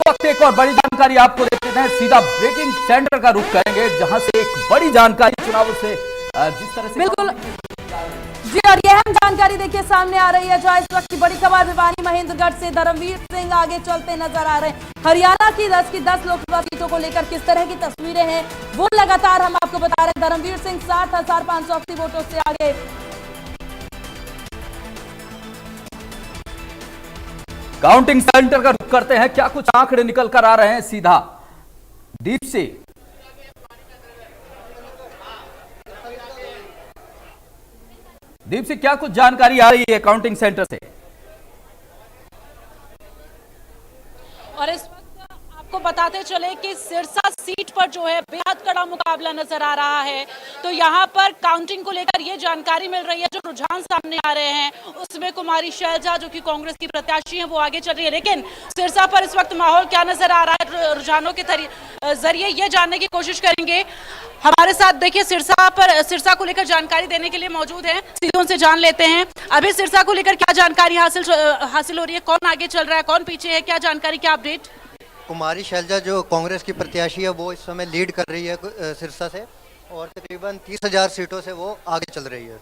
वक्त एक और बड़ी जानकारी आपको देते हैं, सीधा ब्रेकिंग सेंटर का रुख करेंगे जहां से एक बड़ी जानकारी चुनाव से जिस तरह से बिल्कुल जी, और यह अहम जानकारी देखिए सामने आ रही है, जहां इस वक्त की बड़ी खबर भिवानी महेंद्रगढ़ से धर्मवीर सिंह आगे चलते नजर आ रहे हैं। हरियाणा की 10 की 10 लोकसभा सीटों को लेकर किस तरह की तस्वीरें हैं वो लगातार हम आपको बता रहे हैं। धर्मवीर सिंह 60,580 वोटों से आगे। काउंटिंग सेंटर का रुख करते हैं, क्या कुछ आंकड़े निकल कर आ रहे हैं सीधा डीप से। दीप से क्या कुछ जानकारी आ रही है काउंटिंग सेंटर से? और इस वक्त आपको बताते चले कि सिरसा सीट पर जो है बेहद कड़ा मुकाबला नजर आ रहा है। तो यहाँ पर काउंटिंग को लेकर ये जानकारी मिल रही है, जो रुझान सामने आ रहे हैं उसमें कुमारी शैलजा जो कि कांग्रेस की प्रत्याशी हैं वो आगे चल रही है। लेकिन सिरसा पर इस वक्त माहौल क्या नजर आ रहा है, रुझानों के जरिए ये जानने की कोशिश करेंगे। हमारे साथ देखिए सिरसा को लेकर जानकारी देने के लिए मौजूद हैं, सीधे उनसे जान लेते हैं। अभी सिरसा को लेकर क्या जानकारी हासिल हो रही है, कौन आगे चल रहा है, कौन पीछे है, क्या जानकारी, क्या अपडेट? कुमारी शैलजा जो कांग्रेस की प्रत्याशी है वो इस समय लीड कर रही है सिरसा से, और तकरीबन 30,000 सीटों से वो आगे चल रही है।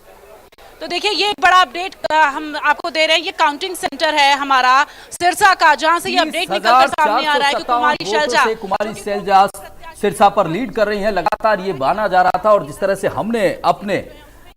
तो देखिए ये एक बड़ा अपडेट हम आपको दे रहे हैं। ये काउंटिंग सेंटर है हमारा सिरसा का, जहां से ये अपडेट निकलकर सामने आ रहा है कि कुमारी शैलजा सिरसा पर लीड कर रही हैं। लगातार ये माना जा रहा था, और जिस तरह से हमने अपने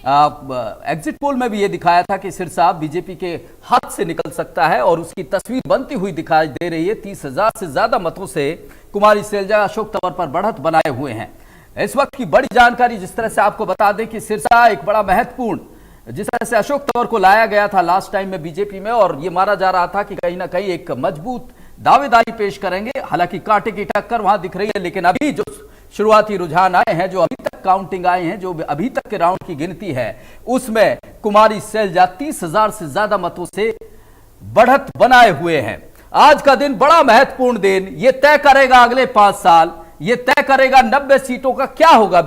एग्जिट पोल में भी ये दिखाया था कि सिरसा बीजेपी के हाथ से निकल सकता है, और उसकी तस्वीर बनती हुई दिखाई दे रही है। 30,000 से ज्यादा मतों से कुमारी शैलजा अशोक तंवर पर बढ़त बनाए हुए हैं। इस वक्त की बड़ी जानकारी जिस तरह से आपको बता दें कि सिरसा एक बड़ा महत्वपूर्ण, जिस तरह से अशोक तंवर को लाया गया था लास्ट टाइम में बीजेपी में, और ये माना जा रहा था कि कहीं ना कहीं एक मजबूत दावेदारी पेश करेंगे। हालांकि कांटे की टक्कर वहां दिख रही है, लेकिन अभी जो शुरुआती रुझान आए हैं, जो अभी तक काउंटिंग आए हैं, जो अभी तक के राउंड की गिनती है, उसमें कुमारी शैलजा 30,000 से ज्यादा मतों से बढ़त बनाए हुए हैं। आज का दिन बड़ा महत्वपूर्ण दिन, ये तय करेगा अगले 5 साल, ये तय करेगा 90 सीटों का क्या होगा।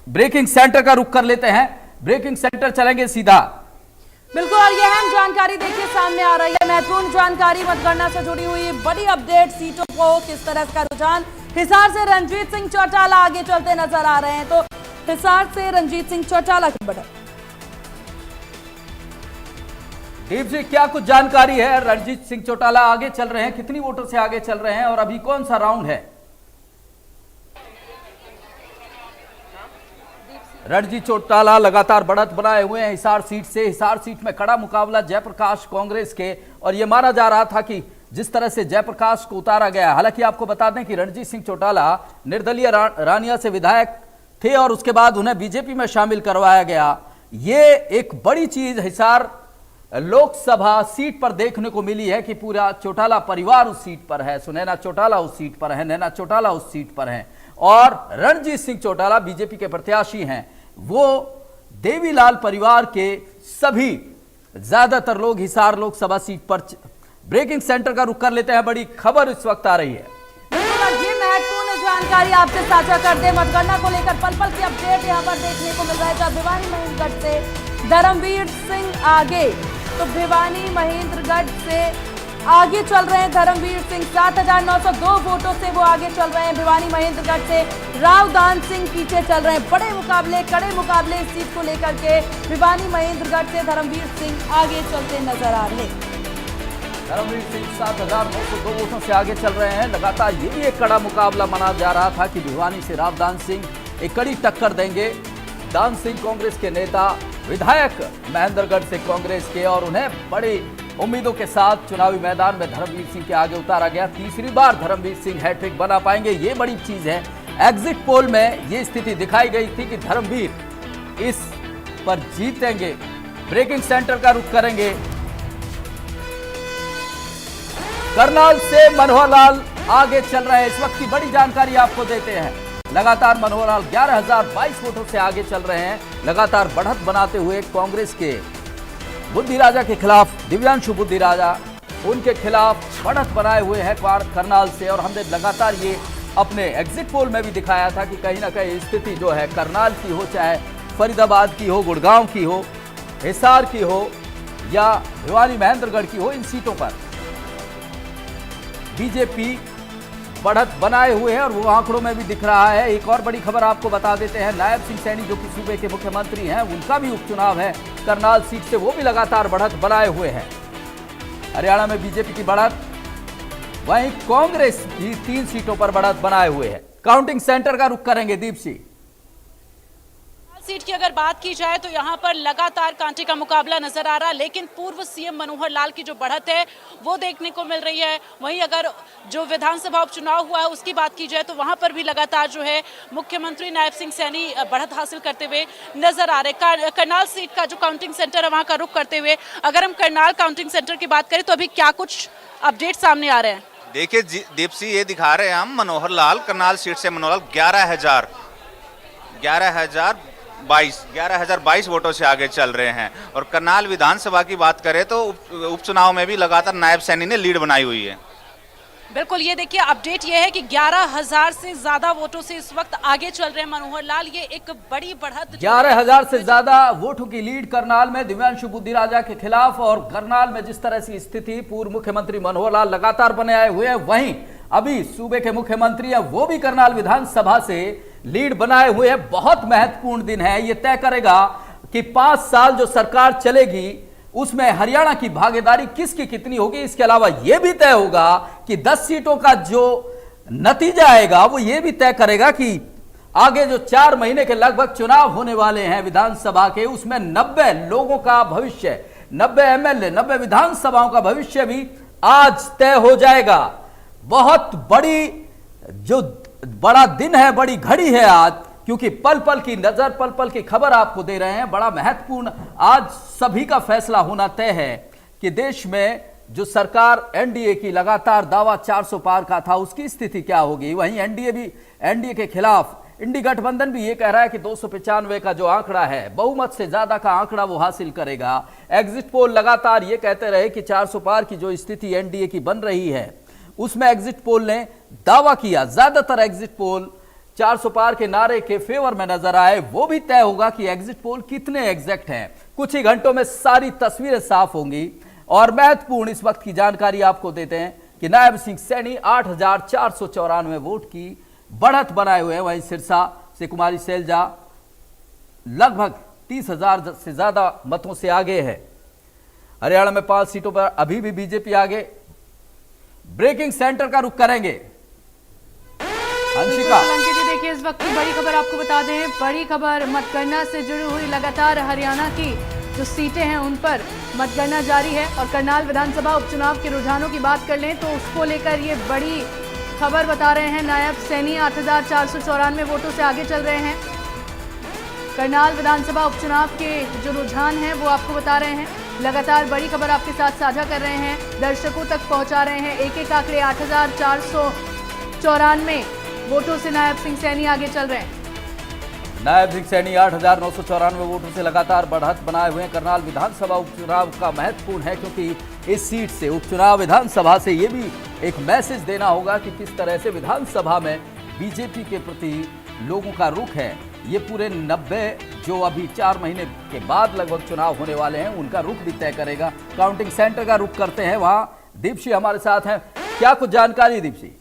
ब्रेकिंग सेंटर का रुख कर लेते हैं, ब्रेकिंग सेंटर चलेंगे सीधा। बिल्कुल, और यह अहम जानकारी देखिए सामने आ रही है, महत्वपूर्ण जानकारी मतगणना से जुड़ी हुई बड़ी अपडेट, सीटों को किस तरह का रुझान। हिसार से रणजीत सिंह चौटाला आगे चलते नजर आ रहे हैं। तो हिसार से रणजीत सिंह चौटाला की बढ़त। दीप जी क्या कुछ जानकारी है? रणजीत सिंह चौटाला आगे चल रहे हैं, कितनी वोटों से आगे चल रहे हैं, और अभी कौन सा राउंड है? रणजीत चौटाला लगातार बढ़त बनाए हुए हैं हिसार सीट से। हिसार सीट में कड़ा मुकाबला जयप्रकाश कांग्रेस के, और यह माना जा रहा था कि जिस तरह से जयप्रकाश को उतारा गया, हालांकि आपको बता दें कि रणजीत सिंह चौटाला निर्दलीय रानिया से विधायक थे, और उसके बाद उन्हें बीजेपी में शामिल करवाया गया। ये एक बड़ी चीज हिसार लोकसभा सीट पर देखने को मिली है कि पूरा चौटाला परिवार उस सीट पर है, सुनैना चौटाला उस सीट पर है, नैना चौटाला उस सीट पर है, और रणजीत सिंह चौटाला बीजेपी के प्रत्याशी हैं। वो देवीलाल परिवार के सभी ज्यादातर लोग हिसार लोकसभा सीट पर। ब्रेकिंग सेंटर का रुख कर लेते हैं, बड़ी खबर इस वक्त आ रही है। ये महत्वपूर्ण जानकारी आपसे साझा कर दे, मतगणना को लेकर पल पल की अपडेट यहाँ पर देखने को मिल रहा है। जब भिवानी महेंद्रगढ़ से धर्मवीर सिंह आगे, तो भिवानी महेंद्रगढ़ से आगे चल रहे हैं धर्मवीर सिंह, 7,902 वोटों से वो आगे चल रहे हैं। भिवानी महेंद्रगढ़ से रावदान सिंह पीछे चल रहे हैं। बड़े मुकाबले, कड़े मुकाबले इस सीट को लेकर के भिवानी महेंद्रगढ़ से धर्मवीर सिंह आगे चलते नजर आ रहे हैं। धर्मवीर सिंह 7,902 वोटों से आगे चल रहे हैं। लगातार ये भी एक कड़ा मुकाबला माना जा रहा था कि भिवानी से रावदान सिंह एक कड़ी टक्कर देंगे। दान सिंह कांग्रेस के नेता, विधायक महेंद्रगढ़ से कांग्रेस के, और उन्हें बड़ी उम्मीदों के साथ चुनावी मैदान में धर्मवीर सिंह के आगे उतारा गया। तीसरी बार धर्मवीर सिंह हैट्रिक बना पाएंगे, ये बड़ी चीज है। एग्जिट पोल में ये स्थिति दिखाई गई थी कि धर्मवीर इस पर जीतेंगे। ब्रेकिंग सेंटर का रुख करेंगे, करनाल से मनोहर लाल आगे चल रहे हैं। इस वक्त की बड़ी जानकारी आपको देते हैं। लगातार मनोहर लाल 11,022 वोटों से आगे चल रहे हैं, लगातार बढ़त बनाते हुए कांग्रेस के बुद्धि राजा के खिलाफ, दिव्यांशु बुद्धि राजा, उनके खिलाफ बढ़त बनाए हुए हैं करनाल से। और हमने लगातार ये अपने एग्जिट पोल में भी दिखाया था कि कहीं ना कहीं स्थिति जो है करनाल की हो, चाहे फरीदाबाद की हो, गुड़गांव की हो, हिसार की हो, या भिवानी महेंद्रगढ़ की हो, इन सीटों पर बीजेपी बढ़त बनाए हुए हैं और वो आंकड़ों में भी दिख रहा है। एक और बड़ी खबर आपको बता देते हैं, नायब सिंह सैनी जो कि सूबे के मुख्यमंत्री हैं, उनका भी उपचुनाव है करनाल सीट से, वो भी लगातार बढ़त बनाए हुए हैं। हरियाणा में बीजेपी की बढ़त, वहीं कांग्रेस भी 3 सीटों पर बढ़त बनाए हुए है। काउंटिंग सेंटर का रुख करेंगे दीपसी। सीट की अगर बात की जाए तो यहां पर लगातार कांटे का मुकाबला नजर आ रहा है, लेकिन पूर्व सीएम मनोहर लाल की जो बढ़त है वो देखने को मिल रही है। वहीं अगर जो विधानसभा उपचुनाव हुआ है उसकी बात की जाए तो वहां पर भी लगातार जो है मुख्यमंत्री नायब सिंह सैनी बढ़त हासिल करते हुए नजर आ रहे। करनाल सीट का जो काउंटिंग सेंटर है वहां का रुख करते हुए अगर हम करनाल काउंटिंग सेंटर की बात करें तो अभी क्या कुछ अपडेट सामने आ रहे हैं? देखिए दीपसी, ये दिखा रहे हैं हम मनोहर लाल करनाल सीट से। मनोहर लाल 11,022 वोटों से आगे चल रहे हैं। और करनाल विधानसभा की बात करें तो उपचुनाव में भी लगातार नायब सैनी ने लीड बनाई हुई है। बिल्कुल, ये देखिए अपडेट ये है कि 11,000 से ज्यादा वोटों से इस वक्त आगे चल रहे हैं मनोहर लाल। ये एक बड़ी बढ़त, 11,000 से ज्यादा वोटों की लीड करनाल में दिव्यांशु बुद्धिराजा के खिलाफ। और करनाल में जिस तरह से स्थिति, पूर्व मुख्यमंत्री मनोहर लाल लगातार बने आए हुए हैं, वहीं अभी सूबे के मुख्यमंत्री हैं वो भी करनाल विधानसभा से लीड बनाए हुए हैं। बहुत महत्वपूर्ण दिन है, ये तय करेगा कि 5 साल जो सरकार चलेगी उसमें हरियाणा की भागीदारी किसकी कितनी होगी। इसके अलावा यह भी तय होगा कि 10 सीटों का जो नतीजा आएगा वो ये भी तय करेगा कि आगे जो 4 महीने के लगभग चुनाव होने वाले हैं विधानसभा के, उसमें 90 लोगों का भविष्य, 90 एमएलए, 90 विधानसभाओं का भविष्य भी आज तय हो जाएगा। बहुत बड़ा दिन है, बड़ी घड़ी है आज, क्योंकि पल पल की नजर, पल पल की खबर आपको दे रहे हैं। बड़ा महत्वपूर्ण आज सभी का फैसला होना तय है कि देश में जो सरकार एनडीए की लगातार दावा 400 पार का था, उसकी स्थिति क्या होगी। वहीं एनडीए के खिलाफ इंडी गठबंधन भी ये कह रहा है कि 295 का जो आंकड़ा है, बहुमत से ज्यादा का आंकड़ा वो हासिल करेगा। एग्जिट पोल लगातार ये कहते रहे कि 400 पार की जो स्थिति एनडीए की बन रही है, उसमें एग्जिट पोल ने दावा किया, ज्यादातर एग्जिट पोल 400 पार के नारे के फेवर में नजर आए। वो भी तय होगा कि एग्जिट पोल कितने एग्जैक्ट हैं। कुछ ही घंटों में सारी तस्वीरें साफ होंगी। और महत्वपूर्ण इस वक्त की जानकारी आपको देते हैं कि नायब सिंह सैनी 8,494 वोट की बढ़त बनाए हुए हैं। वहीं सिरसा से कुमारी सैलजा लगभग 30,000 से ज्यादा मतों से आगे है। हरियाणा में 5 सीटों पर अभी भी बीजेपी आगे। ब्रेकिंग सेंटर का रुख करेंगे अंशिका। जी देखिए, इस वक्त की बड़ी खबर आपको बता दें, बड़ी खबर मतगणना से जुड़ी हुई। लगातार हरियाणा की जो सीटें हैं उन पर मतगणना जारी है। और करनाल विधानसभा उपचुनाव के रुझानों की बात कर लें तो उसको लेकर ये बड़ी खबर बता रहे हैं। नायब सैनी 8,494 वोटों से आगे चल रहे हैं। करनाल विधानसभा उपचुनाव के जो रुझान हैं वो आपको बता रहे हैं। लगातार बड़ी खबर आपके साथ साझा कर रहे हैं, दर्शकों तक पहुंचा रहे हैं। एक आंकड़े 8,494 वोटों से नायब सिंह सैनी आगे चल रहे हैं। नायब सिंह सैनी 8,994 वोटों से लगातार बढ़त बनाए हुए हैं। करनाल विधानसभा उपचुनाव का महत्वपूर्ण है, क्योंकि इस सीट से उपचुनाव विधानसभा से ये भी एक मैसेज देना होगा कि किस तरह से विधानसभा में बीजेपी के प्रति लोगों का रुख है। ये पूरे 90 जो अभी 4 महीने के बाद लगभग चुनाव होने वाले हैं, उनका रुख भी तय करेगा। काउंटिंग सेंटर का रुख करते हैं, वहां दीपसी हमारे साथ हैं। क्या कुछ जानकारी दीपसी?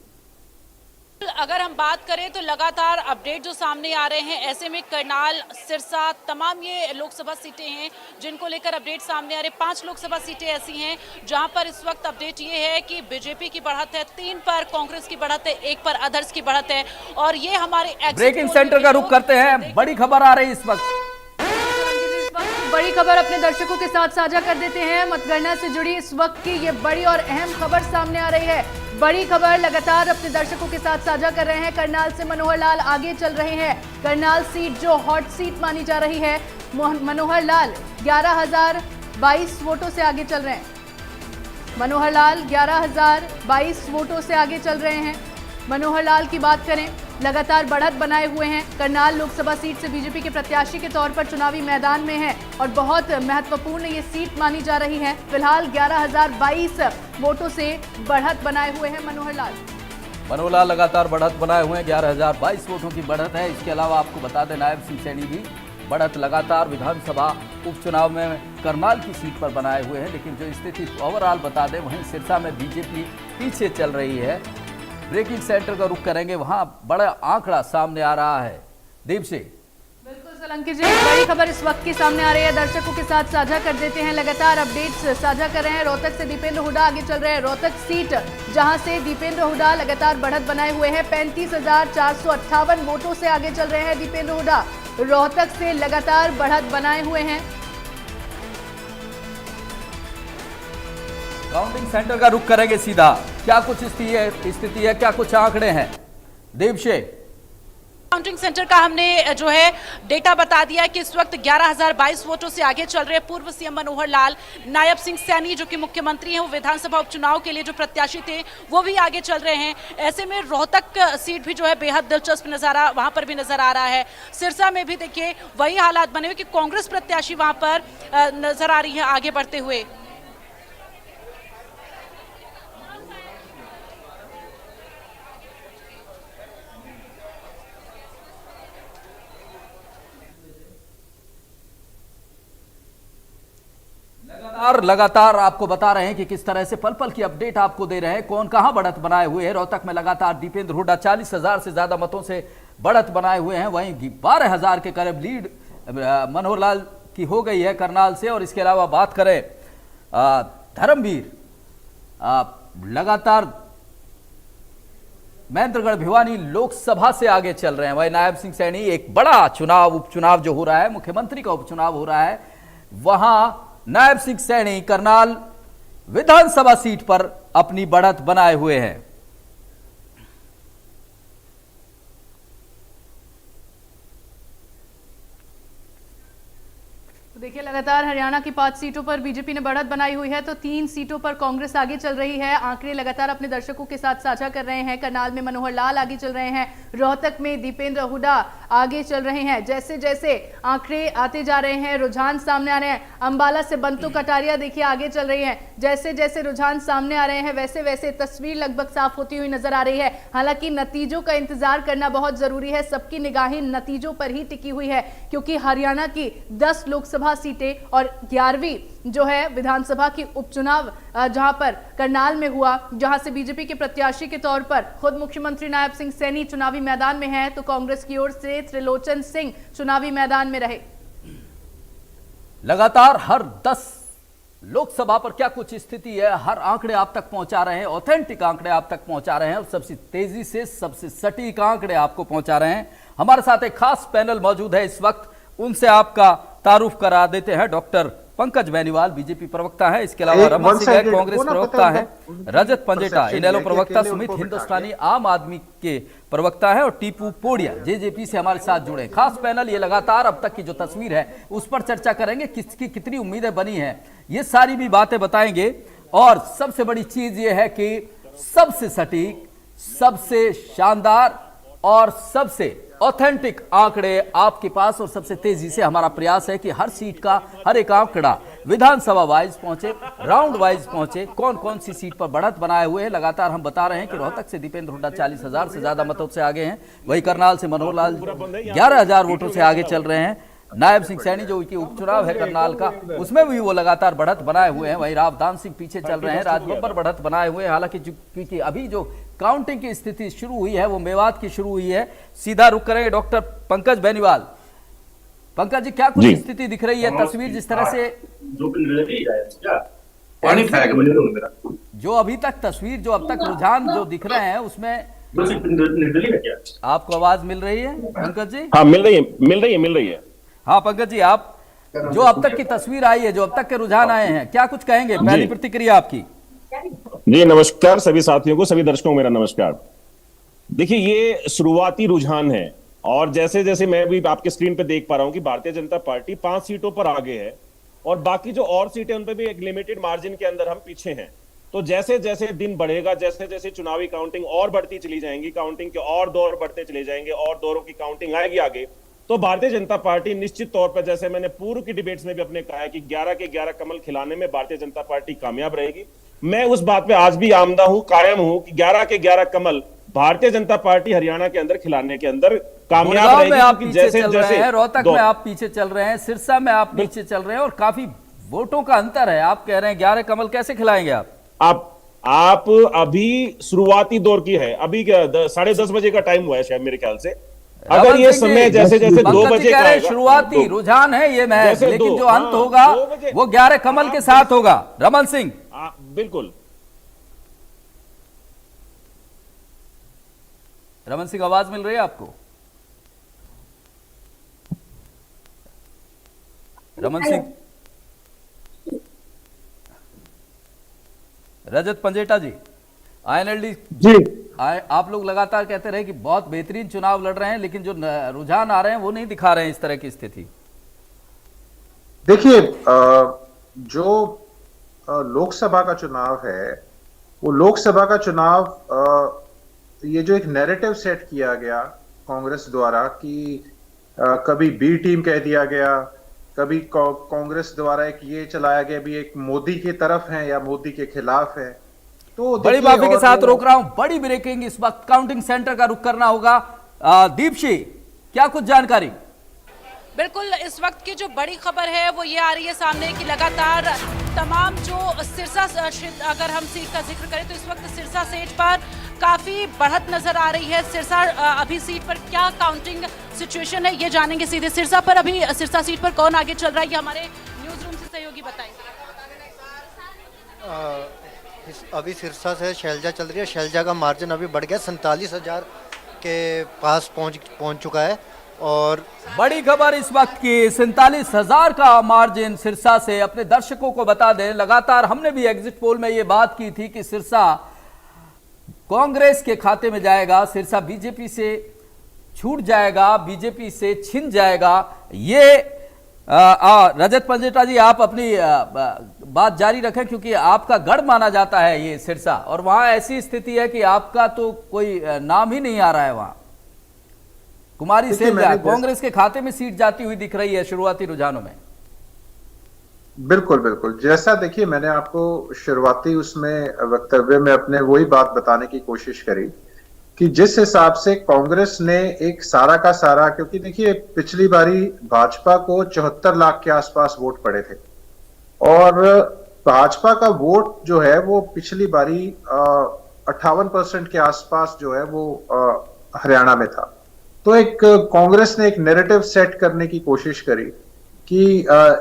अगर हम बात करें तो लगातार अपडेट जो सामने आ रहे हैं, ऐसे में करनाल, सिरसा, तमाम ये लोकसभा सीटें हैं जिनको लेकर अपडेट सामने आ रहे। 5 लोकसभा सीटें ऐसी हैं जहां पर इस वक्त अपडेट ये है कि बीजेपी की बढ़त है, 3 पर कांग्रेस की बढ़त है, 1 पर अदर्स की बढ़त है। और ये हमारे ब्रेकिंग सेंटर का रुख करते हैं। बड़ी खबर आ रही है इस वक्त, बड़ी खबर अपने दर्शकों के साथ साझा कर देते हैं। मतगणना से जुड़ी इस वक्त की ये बड़ी और अहम खबर सामने आ रही है। बड़ी खबर लगातार अपने दर्शकों के साथ साझा कर रहे हैं। करनाल से मनोहर लाल आगे चल रहे हैं। करनाल सीट जो हॉट सीट मानी जा रही है, मनोहर लाल 11,022 वोटों से आगे चल रहे हैं। मनोहर लाल 11,022 वोटों से आगे चल रहे हैं। मनोहर लाल की बात करें, लगातार बढ़त बनाए हुए हैं। करनाल लोकसभा सीट से बीजेपी के प्रत्याशी के तौर पर चुनावी मैदान में हैं और बहुत महत्वपूर्ण ये सीट मानी जा रही है। फिलहाल 11,022 वोटों से बढ़त बनाए हुए हैं मनोहर लाल लगातार बढ़त बनाए हुए हैं। 11,022 वोटों की बढ़त है। इसके अलावा आपको बता दें नायब सिंह सैनी भी बढ़त लगातार विधानसभा उपचुनाव में करनाल की सीट पर बनाए हुए हैं, लेकिन जो स्थिति ओवरऑल बता दें वहीं सिरसा में बीजेपी पीछे चल रही है। ब्रेकिंग सेंटर का रुख करेंगे, वहां बड़ा आंकड़ा सामने आ रहा है। दीप सिंह। बिल्कुल सोलंकी जी, बड़ी खबर इस वक्त की सामने आ रही है, दर्शकों के साथ साझा कर देते हैं। लगातार अपडेट्स साझा कर रहे हैं। रोहतक से दीपेंद्र हुड्डा आगे चल रहे हैं। रोहतक सीट जहां से दीपेंद्र हुड्डा लगातार बढ़त बनाए हुए हैं, 35,458 वोटों से आगे चल रहे हैं दीपेंद्र हुड्डा। रोहतक से लगातार बढ़त बनाए हुए हैं। काउंटिंग सेंटर का रुख करेंगे सीधा, क्या कुछ स्थिति है, क्या कुछ आंकड़े हैं देवशेख? काउंटिंग सेंटर का हमने जो है डेटा बता दिया कि इस वक्त 11,022 वोटों से आगे चल रहे पूर्व सीएम मनोहर लाल। नायब सिंह सैनी जो कि मुख्यमंत्री हैं, वो विधानसभा उपचुनाव के लिए जो प्रत्याशी थे वो भी आगे चल रहे हैं। ऐसे में रोहतक सीट भी जो है बेहद दिलचस्प वहां पर भी नजर आ रहा है। सिरसा में भी देखिए वही हालात बने हुए कि कांग्रेस प्रत्याशी वहां पर नजर आ रही है आगे बढ़ते हुए। लगातार आपको बता रहे हैं कि किस तरह से पल पल की अपडेट आपको दे रहे हैं, कौन कहां बढ़त बनाए हुए हैं। रोहतक में लगातार दीपेंद्र हुड्डा 40,000 से ज्यादा मतों से बढ़त बनाए हुए हैं, वहीं 12,000 के करीब लीड मनोहर लाल की हो गई है करनाल से। और इसके अलावा बात करें धर्मवीर, लगातार महेंद्रगढ़ भिवानी लोकसभा से आगे चल रहे हैं। वहीं नायब सिंह सैनी, एक बड़ा उपचुनाव जो हो रहा है, मुख्यमंत्री का उपचुनाव हो रहा है, वहां नायब सिंह सैनी करनाल विधानसभा सीट पर अपनी बढ़त बनाए हुए हैं। तो देखिए लगातार हरियाणा की 5 सीटों पर बीजेपी ने बढ़त बनाई हुई है, तो 3 सीटों पर कांग्रेस आगे चल रही है। आंकड़े लगातार अपने दर्शकों के साथ साझा कर रहे हैं। करनाल में मनोहर लाल आगे चल रहे हैं, रोहतक में दीपेंद्र हुड्डा आगे चल रहे हैं। जैसे जैसे आंकड़े आते जा रहे हैं, रुझान सामने आ रहे हैं। अंबाला से बंतु कटारिया देखिए आगे चल रही है। जैसे जैसे रुझान सामने आ रहे हैं वैसे वैसे तस्वीर लगभग साफ होती हुई नजर आ रही है। हालांकि नतीजों का इंतजार करना बहुत जरूरी है। सबकी निगाहें नतीजों पर ही टिकी हुई है, क्योंकि हरियाणा की 10 लोकसभा सीटें और 11वीं जो है विधानसभा की उपचुनाव जहां पर करनाल में हुआ, जहां से बीजेपी के प्रत्याशी के तौर पर खुद मुख्यमंत्री नायब सिंह सैनी चुनावी मैदान में हैं, तो कांग्रेस की ओर से त्रिलोचन सिंह चुनावी मैदान में रहे। लगातार हर 10 लोकसभा पर क्या कुछ स्थिति है, हर आंकड़े आप तक पहुंचा रहे हैं, ऑथेंटिक आंकड़े आप तक पहुंचा रहे हैं और सबसे तेजी से सबसे सटीक आंकड़े आपको पहुंचा रहे हैं। हमारे साथ एक खास पैनल मौजूद है इस वक्त, उनसे आपका तारुफ करा देते हैं। डॉक्टर पंकज बेनीवाल बीजेपी प्रवक्ता है, इसके अलावा रमन सिंह कांग्रेस प्रवक्ता है, रजत पंजेटा इनेलो प्रवक्ता, सुमित हिंदुस्तानी आम आदमी के प्रवक्ता है और टीपू पोडिया जेजेपी से हमारे साथ जुड़े। खास पैनल ये लगातार अब तक की जो तस्वीर है उस पर चर्चा करेंगे, किसकी कितनी उम्मीदें बनी हैं, ये सारी भी बातें बताएंगे। और सबसे बड़ी चीज ये है कि सबसे सटीक, सबसे शानदार और सबसे ऑथेंटिक आंकड़े आपके पास, और सबसे तेजी से हमारा प्रयास है कि हर सीट का हर एक आंकड़ा विधानसभा वाइज पहुंचे, राउंड वाइज पहुंचे, कौन कौन सी सीट पर बढ़त बनाए हुए हैं। लगातार हम बता रहे हैं कि रोहतक से दीपेंद्र हुड्डा 40,000 से ज्यादा मतों से आगे हैं, वही करनाल से मनोहर लाल 11,000 वोटों से आगे चल रहे हैं। नायब सिंह सैनी जो कि उपचुनाव है करनाल का, उसमें भी वो लगातार बढ़त बनाए हुए हैं। वहीं रावदान सिंह पीछे चल रहे हैं, राजबब्बर बढ़त बनाए हुए हैं। हालांकि क्योंकि अभी जो काउंटिंग की स्थिति शुरू हुई है वो मेवात की शुरू हुई है। सीधा रुक करेंगे डॉक्टर पंकज बेनीवाल। पंकज जी, क्या कुछ स्थिति दिख रही है, तस्वीर जिस तरह से जो अभी तक तस्वीर, जो अब तक रुझान जो दिख रहे हैं उसमें आपको आवाज मिल रही है पंकज जी? हाँ, मिल रही है। हाँ पंकज जी, आप जो अब तक की तस्वीर आई है, जो अब तक के रुझान आए हैं, क्या कुछ कहेंगे, पहली प्रतिक्रिया आपकी? जी नमस्कार सभी साथियों को, सभी दर्शकों को मेरा नमस्कार। देखिए, ये शुरुआती रुझान है और जैसे जैसे मैं भी आपके स्क्रीन पे देख पा रहा हूं कि भारतीय जनता पार्टी 5 सीटों पर आगे है और बाकी जो और सीटें उन पर भी एक लिमिटेड मार्जिन के अंदर हम पीछे हैं। तो जैसे जैसे दिन बढ़ेगा, जैसे जैसे चुनावी काउंटिंग और बढ़ती चली जाएंगी, काउंटिंग के और दौर बढ़ते चले जाएंगे और दौरों की काउंटिंग आएगी आगे, तो भारतीय जनता पार्टी निश्चित तौर पर, जैसे मैंने पूर्व की डिबेट्स में भी अपने कहा है कि 11 के 11 कमल खिलाने में भारतीय जनता पार्टी कामयाब रहेगी। मैं उस बात पे आज भी आमदा हूं, कायम हूं कि 11 के 11 कमल भारतीय जनता पार्टी हरियाणा के अंदर खिलाने के अंदर कामयाब गुड़गांव में रहेगी, आप क्योंकि पीछे चल रहे हैं, रोहतक दो- में आप पीछे चल रहे हैं, सिरसा में आप पीछे चल रहे हैं और काफी वोटों का अंतर है। आप कह रहे हैं 11 कमल कैसे खिलाएंगे आप अभी शुरुआती दौर की है, अभी 10:30 बजे का टाइम हुआ है शायद मेरे ख्याल से। अगर रमन ये सिंह समय जी, जैसे जैसे 2 पंकज जी बजे कह का रहे हैं आएगा, शुरुआती रुझान है ये मैच, जैसे लेकिन दो- जो अंत हाँ, होगा 2 बजे- वो 11 कमल के साथ होगा। रमन सिंह, बिल्कुल। रमन सिंह आवाज मिल रही है आपको? रमन सिंह, रजत पंजेटा जी, आईएनएलडी जी आप लोग लगातार कहते रहे कि बहुत बेहतरीन चुनाव लड़ रहे हैं, लेकिन जो रुझान आ रहे हैं वो नहीं दिखा रहे हैं इस तरह की स्थिति। देखिए, जो लोकसभा का चुनाव है, वो लोकसभा का चुनाव ये जो एक नैरेटिव सेट किया गया कांग्रेस द्वारा कि कभी बी टीम कह दिया गया, कभी कांग्रेस द्वारा एक ये चलाया गया भी एक मोदी की तरफ है या मोदी के खिलाफ है। तो बड़ी देखिए, माफी के और साथ रोक रहा हूं, बड़ी ब्रेकिंग इस वक्त काउंटिंग सेंटर का रुख करना होगा। दीपशी, क्या कुछ जानकारी? बिल्कुल, इस वक्त की जो बड़ी खबर है वो ये आ रही है सामने कि लगातार तमाम जो सिरसा अगर हम सीट का जिक्र करें तो इस वक्त सिरसा सीट पर काफी बढ़त नजर आ रही है। सिरसा अभी सीट पर क्या काउंटिंग सिचुएशन है ये जानेंगे सीधे। सिरसा पर अभी सिरसा सीट पर कौन आगे चल रहा है ये हमारे न्यूज रूम से सहयोगी बताएंगे। अभी सिरसा से शैलजा चल रही है। शैलजा का मार्जिन अभी बढ़ गया, 47,000 के पास पहुंच चुका है। और बड़ी खबर इस वक्त की, 47,000 का मार्जिन सिरसा से। अपने दर्शकों को बता दें, लगातार हमने भी एग्जिट पोल में ये बात की थी कि सिरसा कांग्रेस के खाते में जाएगा, सिरसा बीजेपी से छूट जाएगा, बीजेपी से छिन जाएगा। ये रजत पंजेटा जी, आप अपनी बात जारी रखें, क्योंकि आपका गढ़ माना जाता है ये सिरसा, और वहां ऐसी स्थिति है कि आपका तो कोई नाम ही नहीं आ रहा है वहां। कुमारी सैलजा कांग्रेस के खाते में सीट जाती हुई दिख रही है शुरुआती रुझानों में। बिल्कुल बिल्कुल, जैसा देखिए मैंने आपको शुरुआती उसमें वक्तव्य में अपने वही बात बताने की कोशिश करी कि जिस हिसाब से कांग्रेस ने एक सारा का सारा, क्योंकि देखिए पिछली बारी भाजपा को 74 लाख के आसपास वोट पड़े थे और भाजपा का वोट जो है वो पिछली बारी 58% के आसपास जो है वो हरियाणा में था। तो एक कांग्रेस ने एक नैरेटिव सेट करने की कोशिश करी कि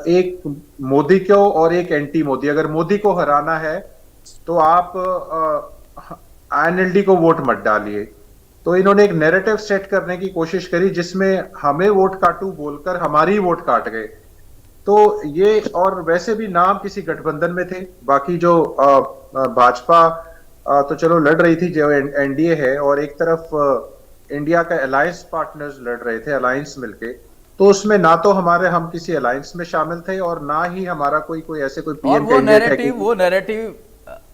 एक मोदी को और एक एंटी मोदी, अगर मोदी को हराना है तो आप आईएनएलडी को वोट मत डालिए। तो इन्होंने एक नैरेटिव सेट करने की कोशिश करी जिसमें हमें वोट काटू बोलकर हमारी वोट काट गए। तो ये, और वैसे भी नाम किसी गठबंधन में थे, बाकी जो भाजपा तो चलो लड़ रही थी जो एनडीए है, और एक तरफ इंडिया का अलायंस पार्टनर्स लड़ रहे थे, अलायंस मिलके। तो उसमें ना तो हम किसी अलायंस में शामिल थे और ना ही हमारा कोई ऐसे कोई पीएम कैंडिडेट है। वो नैरेटिव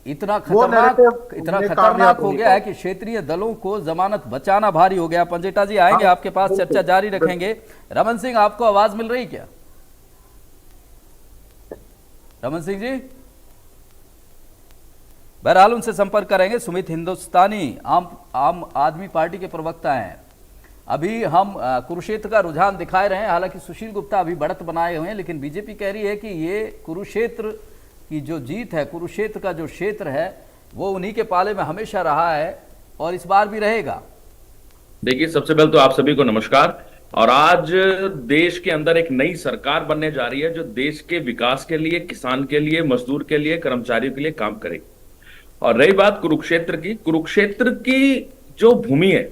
इतना खतरनाक हो गया है कि क्षेत्रीय दलों को जमानत बचाना भारी हो गया। पंजेटा जी आएंगे आपके पास, चर्चा जारी रखेंगे। रमन सिंह, आपको आवाज मिल रही क्या? रमन सिंह जी, बहरहाल उनसे संपर्क करेंगे। सुमित हिंदुस्तानी आम आदमी पार्टी के प्रवक्ता हैं। अभी हम कुरुक्षेत्र का रुझान दिखाए रहे हैं, हालांकि सुशील गुप्ता अभी बढ़त बनाए हुए हैं, लेकिन बीजेपी कह रही है कि ये कुरुक्षेत्र की जो जीत है, कुरुक्षेत्र का जो क्षेत्र है वो उन्हीं के पाले में हमेशा रहा है और इस बार भी रहेगा। देखिए, सबसे पहले तो आप सभी को नमस्कार। और आज देश के अंदर एक नई सरकार बनने जा रही है जो देश के विकास के लिए, किसान के लिए, मजदूर के लिए, कर्मचारियों के लिए काम करेगी। और रही बात कुरुक्षेत्र की, कुरुक्षेत्र की जो भूमि है,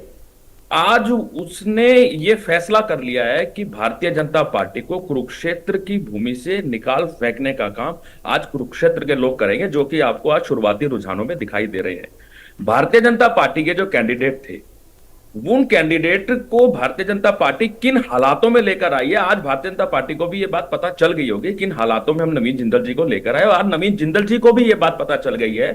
आज उसने ये फैसला कर लिया है कि भारतीय जनता पार्टी को कुरुक्षेत्र की भूमि से निकाल फेंकने का काम आज कुरुक्षेत्र के लोग करेंगे, जो कि आपको आज शुरुआती रुझानों में दिखाई दे रहे हैं। भारतीय जनता पार्टी के जो कैंडिडेट थे, उन कैंडिडेट को भारतीय जनता पार्टी किन हालातों में लेकर आई है, आज भारतीय जनता पार्टी को भी ये बात पता चल गई होगी किन हालातों में हम नवीन जिंदल जी को लेकर आए। और आज नवीन जिंदल जी को भी ये बात पता चल गई है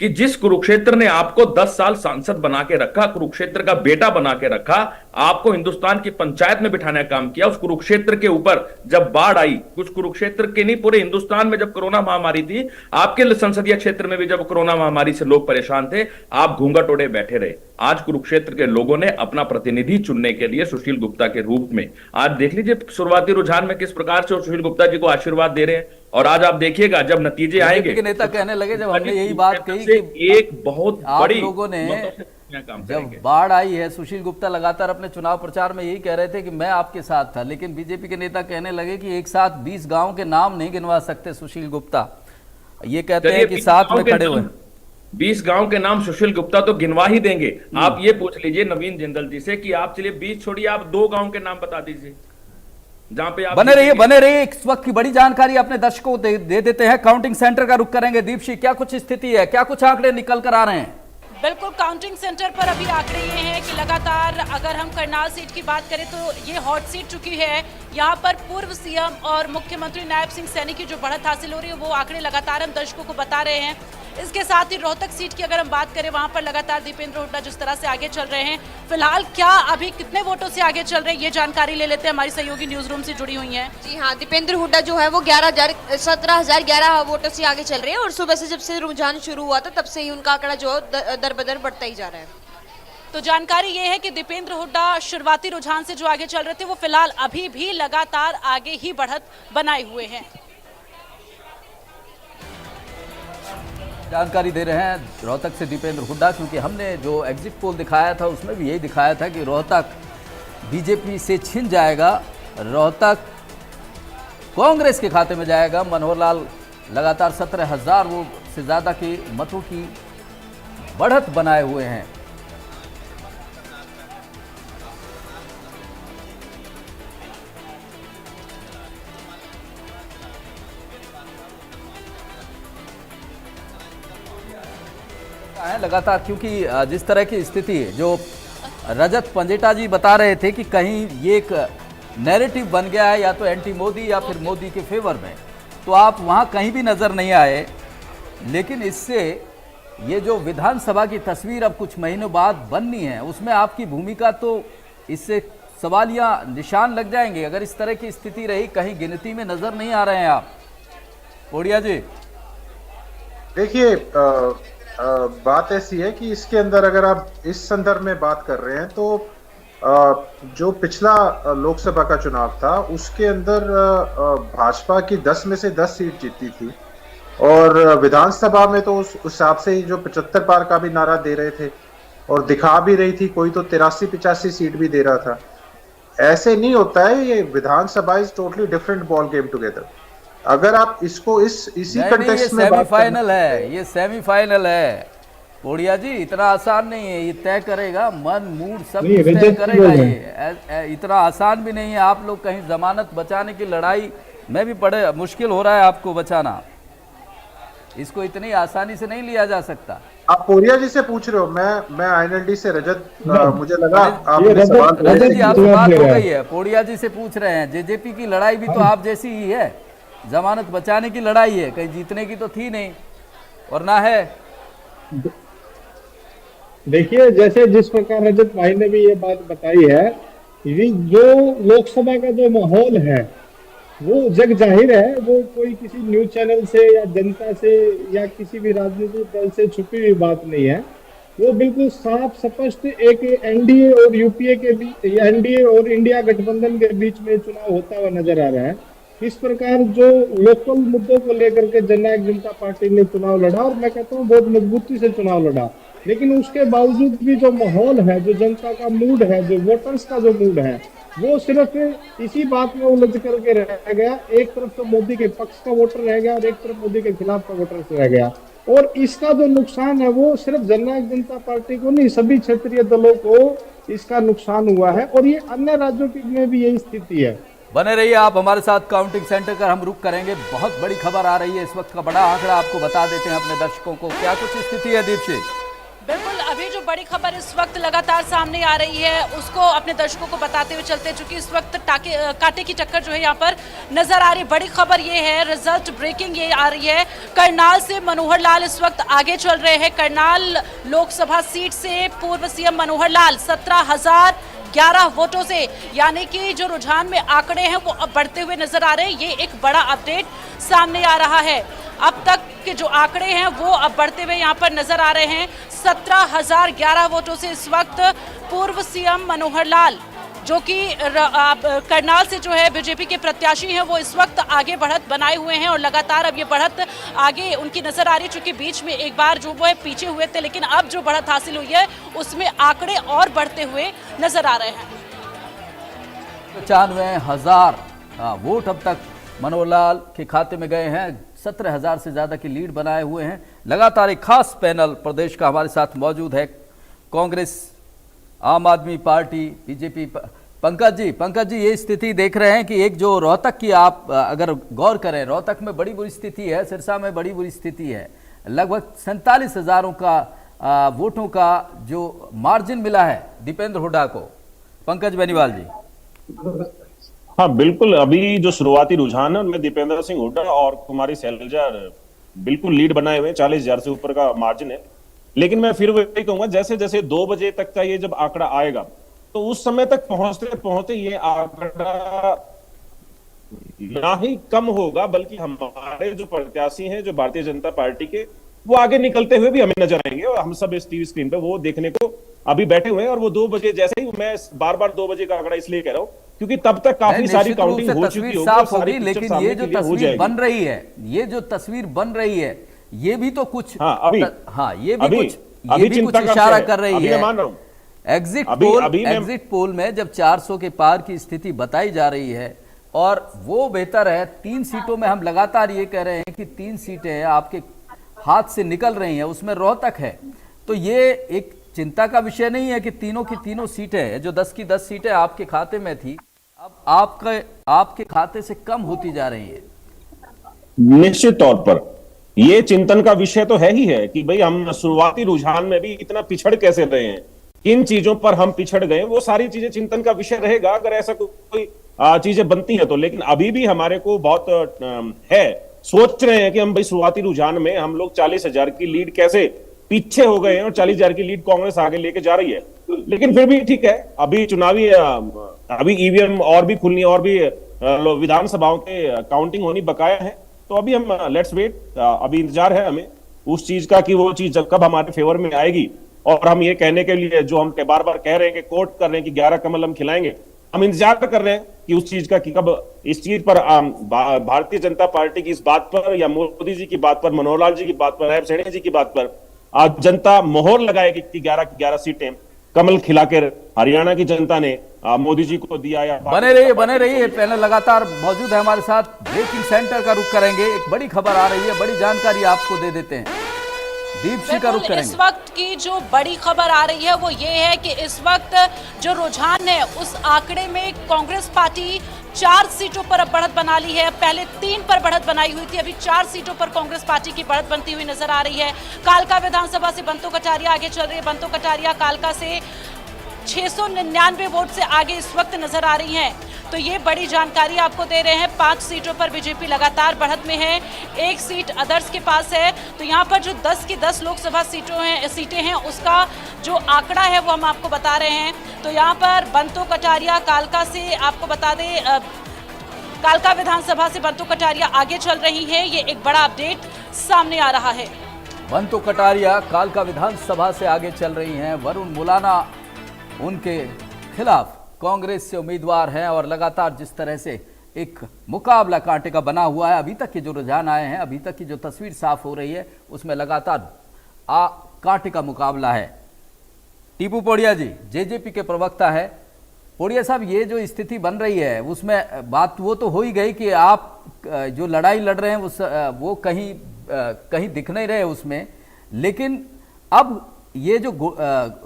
कि जिस कुरुक्षेत्र ने आपको 10 साल सांसद बना के रखा, कुरुक्षेत्र का बेटा बना के रखा, आपको हिंदुस्तान की पंचायत में बिठाने का काम किया। उस कुरुक्षेत्र के ऊपर जब बाढ़ आई, कुछ कुरुक्षेत्र के नहीं पूरे हिंदुस्तान में जब कोरोना महामारी थी, आपके संसदीय क्षेत्र में भी जब कोरोना महामारी से लोग परेशान थे, आप घूंघट ओढ़े बैठे रहे। आज कुरुक्षेत्र के लोगों ने अपना प्रतिनिधि चुनने के लिए सुशील गुप्ता के रूप में, आज देख लीजिए शुरुआती रुझान में किस प्रकार से सुशील गुप्ता जी को आशीर्वाद दे रहे हैं। और आज आप देखिएगा जब नतीजे आएंगे, के नेता कहने लगे जब हमने यही बात कही कि एक बहुत बड़ी लोगों ने काम जब करेंगे। बाढ़ आई है, सुशील गुप्ता लगातार अपने चुनाव प्रचार में यही कह रहे थे कि मैं आपके साथ था, लेकिन बीजेपी के नेता कहने लगे कि एक साथ 20 गांव के नाम नहीं गिनवा सकते सुशील गुप्ता। ये कहते हैं कि साथ में खड़े हुए 20 गांव के नाम सुशील गुप्ता तो गिनवा ही देंगे। आप ये पूछ लीजिए नवीन जिंदल जी से कि आप चलिए 20 छोड़िए, आप 2 गांव के नाम बता दीजिए जहां पे आप बने रहिए। इस वक्त की बड़ी जानकारी अपने दर्शकों को दे देते हैं। काउंटिंग सेंटर का रुख करेंगे। दीपशी, क्या कुछ स्थिति है, क्या कुछ आंकड़े निकल कर आ रहे हैं? बिल्कुल, काउंटिंग सेंटर पर अभी आंकड़े ये हैं कि लगातार अगर हम करनाल सीट की बात करें तो ये हॉट सीट चुकी है। यहाँ पर पूर्व सीएम और मुख्यमंत्री नायब सिंह सैनी की जो बढ़त हासिल हो रही है वो आंकड़े लगातार हम दर्शकों को बता रहे हैं। इसके साथ ही रोहतक सीट की अगर हम बात करें, वहां पर लगातार दीपेंद्र हुड्डा जिस तरह से आगे चल रहे हैं, फिलहाल क्या अभी कितने वोटों से आगे चल रहे हैं ये जानकारी ले लेते हैं। हमारी सहयोगी न्यूज रूम से जुड़ी हुई हैं। जी हाँ, दीपेंद्र हुड्डा जो है वो 17,011 वोटों से आगे चल रहे हैं और सुबह से जब से रुझान शुरू हुआ था तब से ही उनका आंकड़ा जो दर बदर बढ़ता ही जा रहा है। तो जानकारी ये है कि दीपेंद्र हुड्डा शुरुआती रुझान से जो आगे चल रहे थे वो फिलहाल अभी भी लगातार आगे ही बढ़त बनाए हुए हैं। जानकारी दे रहे हैं रोहतक से दीपेंद्र हुड्डा, क्योंकि हमने जो एग्जिट पोल दिखाया था उसमें भी यही दिखाया था कि रोहतक बीजेपी से छिन जाएगा, रोहतक कांग्रेस के खाते में जाएगा। मनोहर लाल लगातार 17,000 वोट से ज़्यादा के मतों की बढ़त बनाए हुए हैं। लगातार, क्योंकि जिस तरह की स्थिति है, जो रजत पंजेटा जी बता रहे थे कि कहीं ये एक नैरेटिव बन गया है या तो एंटी मोदी या फिर मोदी के फेवर में, तो आप वहां कहीं भी नजर नहीं आए। लेकिन इससे ये जो विधानसभा की तस्वीर अब कुछ महीनों बाद बननी है, उसमें आपकी भूमिका तो इससे सवालिया निशान लग जाएंगे। अगर इस तरह की स्थिति रही, कहीं गिनती में नजर नहीं आ रहे हैं आप, पोड़िया जी। देखिए, बात ऐसी है कि इसके अंदर अगर आप इस संदर्भ में बात कर रहे हैं तो जो पिछला लोकसभा का चुनाव था उसके अंदर भाजपा की 10 में से 10 सीट जीती थी और विधानसभा में तो उस हिसाब से ही जो 75 पार का भी नारा दे रहे थे और दिखा भी रही थी, कोई तो 83-85 सीट भी दे रहा था। ऐसे नहीं होता है, ये Vidhan Sabha is totally different ball game together. अगर आप इसको इसी कंटेक्स्ट में सेमीफाइनल है, ये सेमीफाइनल है पोड़िया जी, इतना आसान नहीं है। ये तय करेगा मन, मूड सब तय करेगा। ये इतना आसान भी नहीं है। आप लोग कहीं जमानत बचाने की लड़ाई में भी पड़े, मुश्किल हो रहा है आपको बचाना, इसको इतनी आसानी से नहीं लिया जा सकता। आप पोड़िया जी से पूछ रहे हो, मैं INLD से रजत, मुझे लगा रजत जी आपसे बात हो गई है, पोड़िया जी से पूछ रहे हैं। जेजेपी की लड़ाई भी तो आप जैसी ही है, जमानत बचाने की लड़ाई है, कहीं जीतने की तो थी नहीं और ना है। देखिए, जैसे जिस प्रकार रजत भाई ने भी ये बात बताई है, जो लोकसभा का जो माहौल है वो जग जाहिर है, वो कोई किसी न्यूज चैनल से या जनता से या किसी भी राजनीतिक दल से छुपी हुई बात नहीं है। वो बिल्कुल साफ स्पष्ट एक एनडीए और यूपीए के बीच, एनडीए और इंडिया गठबंधन के बीच में चुनाव होता हुआ नजर आ रहा है। इस प्रकार जो लोकल मुद्दों को लेकर के जननायक जनता पार्टी ने चुनाव लड़ा और मैं कहता हूँ बहुत मजबूती से चुनाव लड़ा, लेकिन उसके बावजूद भी जो माहौल है, जो जनता का मूड है, जो वोटर्स का जो मूड है, वो सिर्फ इसी बात में उलझ करके रह गया। एक तरफ तो मोदी के पक्ष का वोटर रह गया और एक तरफ मोदी के खिलाफ का वोटर रह गया। और इसका जो नुकसान है वो सिर्फ जननायक जनता पार्टी को नहीं, सभी क्षेत्रीय दलों को इसका नुकसान हुआ है और ये अन्य राज्यों में भी यही स्थिति है। बने रहिए आप हमारे साथ। काउंटिंग सेंटर का हम रुख करेंगे। बहुत बड़ी खबर आ रही है इस वक्त का बड़ा आंकड़ा आपको बता देते हैं अपने दर्शकों को। क्या कुछ स्थिति है दीपशी? बिल्कुल, अभी जो बड़ी खबर इस वक्त लगातार सामने आ रही है उसको अपने दर्शकों को बताते हुए चलते, चूंकि इस वक्त कांटे की टक्कर जो है यहाँ पर नजर आ रही है। बड़ी खबर ये है, रिजल्ट ब्रेकिंग ये आ रही है, करनाल से मनोहर लाल इस वक्त आगे चल रहे हैं। करनाल लोकसभा सीट से पूर्व सीएम मनोहर लाल 17,000 11 वोटों से, यानी कि जो रुझान में आंकड़े हैं वो अब बढ़ते हुए नजर आ रहे हैं। ये एक बड़ा अपडेट सामने आ रहा है। अब तक के जो आंकड़े हैं वो अब बढ़ते हुए यहाँ पर नजर आ रहे हैं। 17,011 वोटों से इस वक्त पूर्व सीएम मनोहर लाल, जो कि करनाल से जो है बीजेपी के प्रत्याशी हैं, वो इस वक्त आगे बढ़त बनाए हुए हैं और लगातार अब ये बढ़त आगे उनकी नजर आ रही है। चूंकि बीच में एक बार जो वो है पीछे हुए थे, लेकिन अब जो बढ़त हासिल हुई है उसमें आंकड़े और बढ़ते हुए नजर आ रहे हैं। 95,000 वोट अब तक मनोहर लाल के खाते में गए हैं। 17,000 से ज्यादा की लीड बनाए हुए हैं। लगातार एक खास पैनल प्रदेश का हमारे साथ मौजूद है। कांग्रेस, आम आदमी पार्टी, बीजेपी। पंकज जी ये स्थिति देख रहे हैं कि एक जो रोहतक की आप अगर गौर करें, रोहतक में बड़ी बुरी स्थिति है, सिरसा में बड़ी बुरी स्थिति है। लगभग 47,000 का वोटों का जो मार्जिन मिला है दीपेंद्र हुड्डा को। पंकज बेनीवाल जी। हाँ बिल्कुल, अभी जो शुरुआती रुझान है उनमें दीपेंद्र सिंह हुड्डा और कुमारी शैलजा बिल्कुल लीड बनाए हुए, 40,000 से ऊपर का मार्जिन है। लेकिन मैं फिर वही कहूंगा, जैसे जैसे 2 बजे तक का ये जब आंकड़ा आएगा तो उस समय तक पहुंचते पहुंचते ये आंकड़ा ना ही कम होगा, बल्कि हमारे जो प्रत्याशी हैं जो भारतीय जनता पार्टी के, वो आगे निकलते हुए भी हमें नजर आएंगे। और हम सब इस टीवी स्क्रीन पे वो देखने को अभी बैठे हुए हैं। और वो 2 बजे जैसे ही, मैं बार बार 2 बजे का आंकड़ा इसलिए कह रहा हूं क्योंकि तब तक काफी सारी काउंटिंग हो चुकी होगी, साफ होगी। लेकिन ये जो तस्वीर बन रही है, ये जो तस्वीर बन रही है, ये भी तो कुछ ये भी कुछ इशारा कर रही है। मान रहा हूं एग्जिट पोल में जब 400 के पार की स्थिति बताई जा रही है और वो बेहतर है। 3 सीटों में हम लगातार ये कह रहे हैं कि 3 सीटें आपके हाथ से निकल रही हैं, उसमें रोहतक है। तो ये एक चिंता का विषय नहीं है कि तीनों की तीनों सीटें, जो 10 की 10 सीटें आपके खाते में थी, अब आपके खाते से कम होती जा रही है। निश्चित तौर पर ये चिंतन का विषय तो है ही है कि भाई हम शुरुआती रुझान में भी इतना पिछड़ कैसे रहे हैं, किन चीजों पर हम पिछड़ गए, वो सारी चीजें चिंतन का विषय रहेगा अगर ऐसा कोई चीजें बनती है तो। लेकिन अभी भी हमारे को बहुत है, सोच रहे हैं कि हम भाई शुरुआती रुझान में हम लोग 40,000 की लीड कैसे पीछे हो गए हैं और 40,000 की लीड कांग्रेस आगे लेके जा रही है। लेकिन फिर भी ठीक है, अभी चुनावी अभी ईवीएम और भी खुलनी, और भी विधानसभाओं के काउंटिंग होनी बकाया है। तो अभी हम लेट्स वेट, अभी इंतजार है हमें उस चीज का कि वो चीज कब हमारे फेवर में आएगी। और हम ये कहने के लिए जो हम बार बार कह रहे हैं कि कोर्ट कर रहे हैं कि 11 कमल हम खिलाएंगे, हम इंतजार कर रहे हैं कि उस चीज का कि कब इस चीज पर भारतीय जनता पार्टी की इस बात पर, या मोदी जी की बात पर, मनोहर लाल जी की बात पर, नायब सैनी जी की बात पर जनता मोहर लगाएगी कि 11 की 11 सीटें कमल खिलाकर हरियाणा की जनता ने मोदी जी को दिया। या बने रहिए। पैनल लगातार मौजूद है हमारे साथ। ब्रेकिंग सेंटर का रुख करेंगे। एक बड़ी खबर आ रही है, बड़ी जानकारी आपको दे देते हैं। दीपशी का रुख करेंगे। इस वक्त की जो बड़ी खबर आ रही है वो ये है कि इस वक्त जो रुझान है उस आंकड़े में कांग्रेस पार्टी 4 सीटों पर अब बढ़त बना ली है। पहले 3 पर बढ़त बनाई हुई थी, अभी 4 सीटों पर कांग्रेस पार्टी की बढ़त बनती हुई नजर आ रही है। कालका विधानसभा से बंतो कटारिया आगे चल रही है। बंतो कटारिया कालका से 699 वोट से आगे इस वक्त नजर आ रही हैं। तो ये बड़ी जानकारी आपको दे रहे हैं। 5 सीटों पर बीजेपी लगातार बढ़त में है, 1 सीट अदर्स के पास है। तो यहाँ पर जो 10 की 10 लोकसभा सीटें हैं उसका जो आंकड़ा है वो हम आपको बता रहे हैं। तो यहाँ पर बंतो कटारिया कालका से, आपको बता दें, कालका विधानसभा से बंतो कटारिया आगे चल रही है। ये एक बड़ा अपडेट सामने आ रहा है। बंतो कटारिया कालका विधानसभा से आगे चल रही हैं। वरुण मुलाना उनके खिलाफ कांग्रेस से उम्मीदवार हैं और लगातार जिस तरह से एक मुकाबला कांटे का बना हुआ है, अभी तक के जो रुझान आए हैं, अभी तक की जो तस्वीर साफ हो रही है, उसमें लगातार कांटे का मुकाबला है। टीपू पोड़िया जी जेजेपी के प्रवक्ता है। पोड़िया साहब, ये जो स्थिति बन रही है उसमें बात वो तो हो ही गई कि आप जो लड़ाई लड़ रहे हैं वो कहीं दिख नहीं रहे उसमें। लेकिन अब ये जो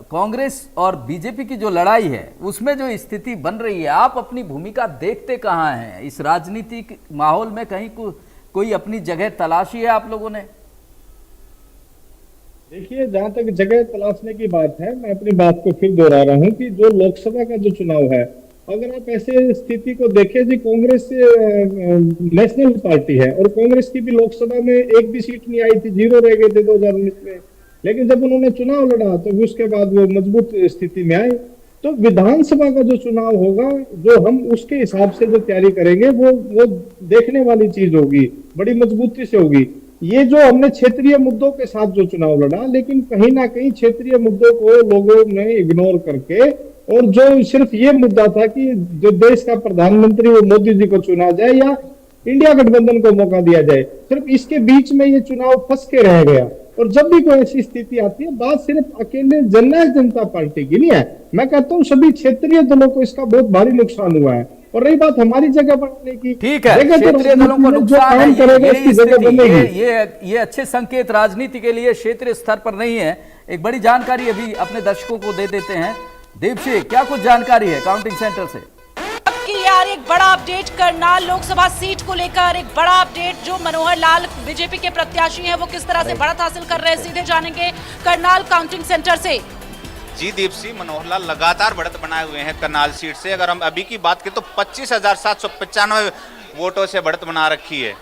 कांग्रेस और बीजेपी की जो लड़ाई है उसमें जो स्थिति बन रही है, आप अपनी भूमिका देखते कहाँ हैं इस राजनीतिक माहौल में? कहीं कोई अपनी जगह तलाशी है आप लोगों ने? देखिए, जहां तक जगह तलाशने की बात है, मैं अपनी बात को फिर दोहरा रहा हूं कि जो लोकसभा का जो चुनाव है, अगर आप ऐसे स्थिति को देखें जी, कांग्रेस नेशनल पार्टी है और कांग्रेस की भी लोकसभा में एक भी सीट नहीं आई थी, 0 रह गए थे 2019 में। लेकिन जब उन्होंने चुनाव लड़ा तो उसके बाद वो मजबूत स्थिति में आए तो विधानसभा का जो चुनाव होगा, जो हम उसके हिसाब से जो तैयारी करेंगे, वो देखने वाली चीज होगी, बड़ी मजबूती से होगी। ये जो हमने क्षेत्रीय मुद्दों के साथ जो चुनाव लड़ा, लेकिन कहीं ना कहीं क्षेत्रीय मुद्दों को लोगों ने इग्नोर करके, और जो सिर्फ ये मुद्दा था कि जो देश का प्रधानमंत्री वो मोदी जी को चुना जाए या इंडिया गठबंधन को मौका दिया जाए, सिर्फ इसके बीच में ये चुनाव फंस के रह गया। और जब भी कोई ऐसी स्थिति आती है, बात सिर्फ अकेले जननायक जनता पार्टी की नहीं है, मैं कहता हूँ सभी क्षेत्रीय दलों को इसका बहुत भारी नुकसान हुआ है। और रही बात हमारी जगह बढ़ने की, ठीक है, क्षेत्रीय दलों को नुकसान है, ये अच्छे संकेत राजनीति के लिए क्षेत्रीय स्तर पर नहीं है। एक बड़ी जानकारी अभी अपने दर्शकों को दे देते हैं। दीपशी, क्या कुछ जानकारी है काउंटिंग सेंटर से? कि यार एक बड़ा अपडेट करनाल लोकसभा सीट को लेकर, एक बड़ा अपडेट जो मनोहर लाल बीजेपी के प्रत्याशी हैं वो किस तरह से बढ़त हासिल कर रहे हैं, सीधे जानेंगे करनाल काउंटिंग सेंटर से। जी दीपसी, मनोहर लाल लगातार बढ़त बनाए हुए हैं करनाल सीट से। अगर हम अभी की बात करें तो 25,795 वोटों से बढ़त बना रखी है।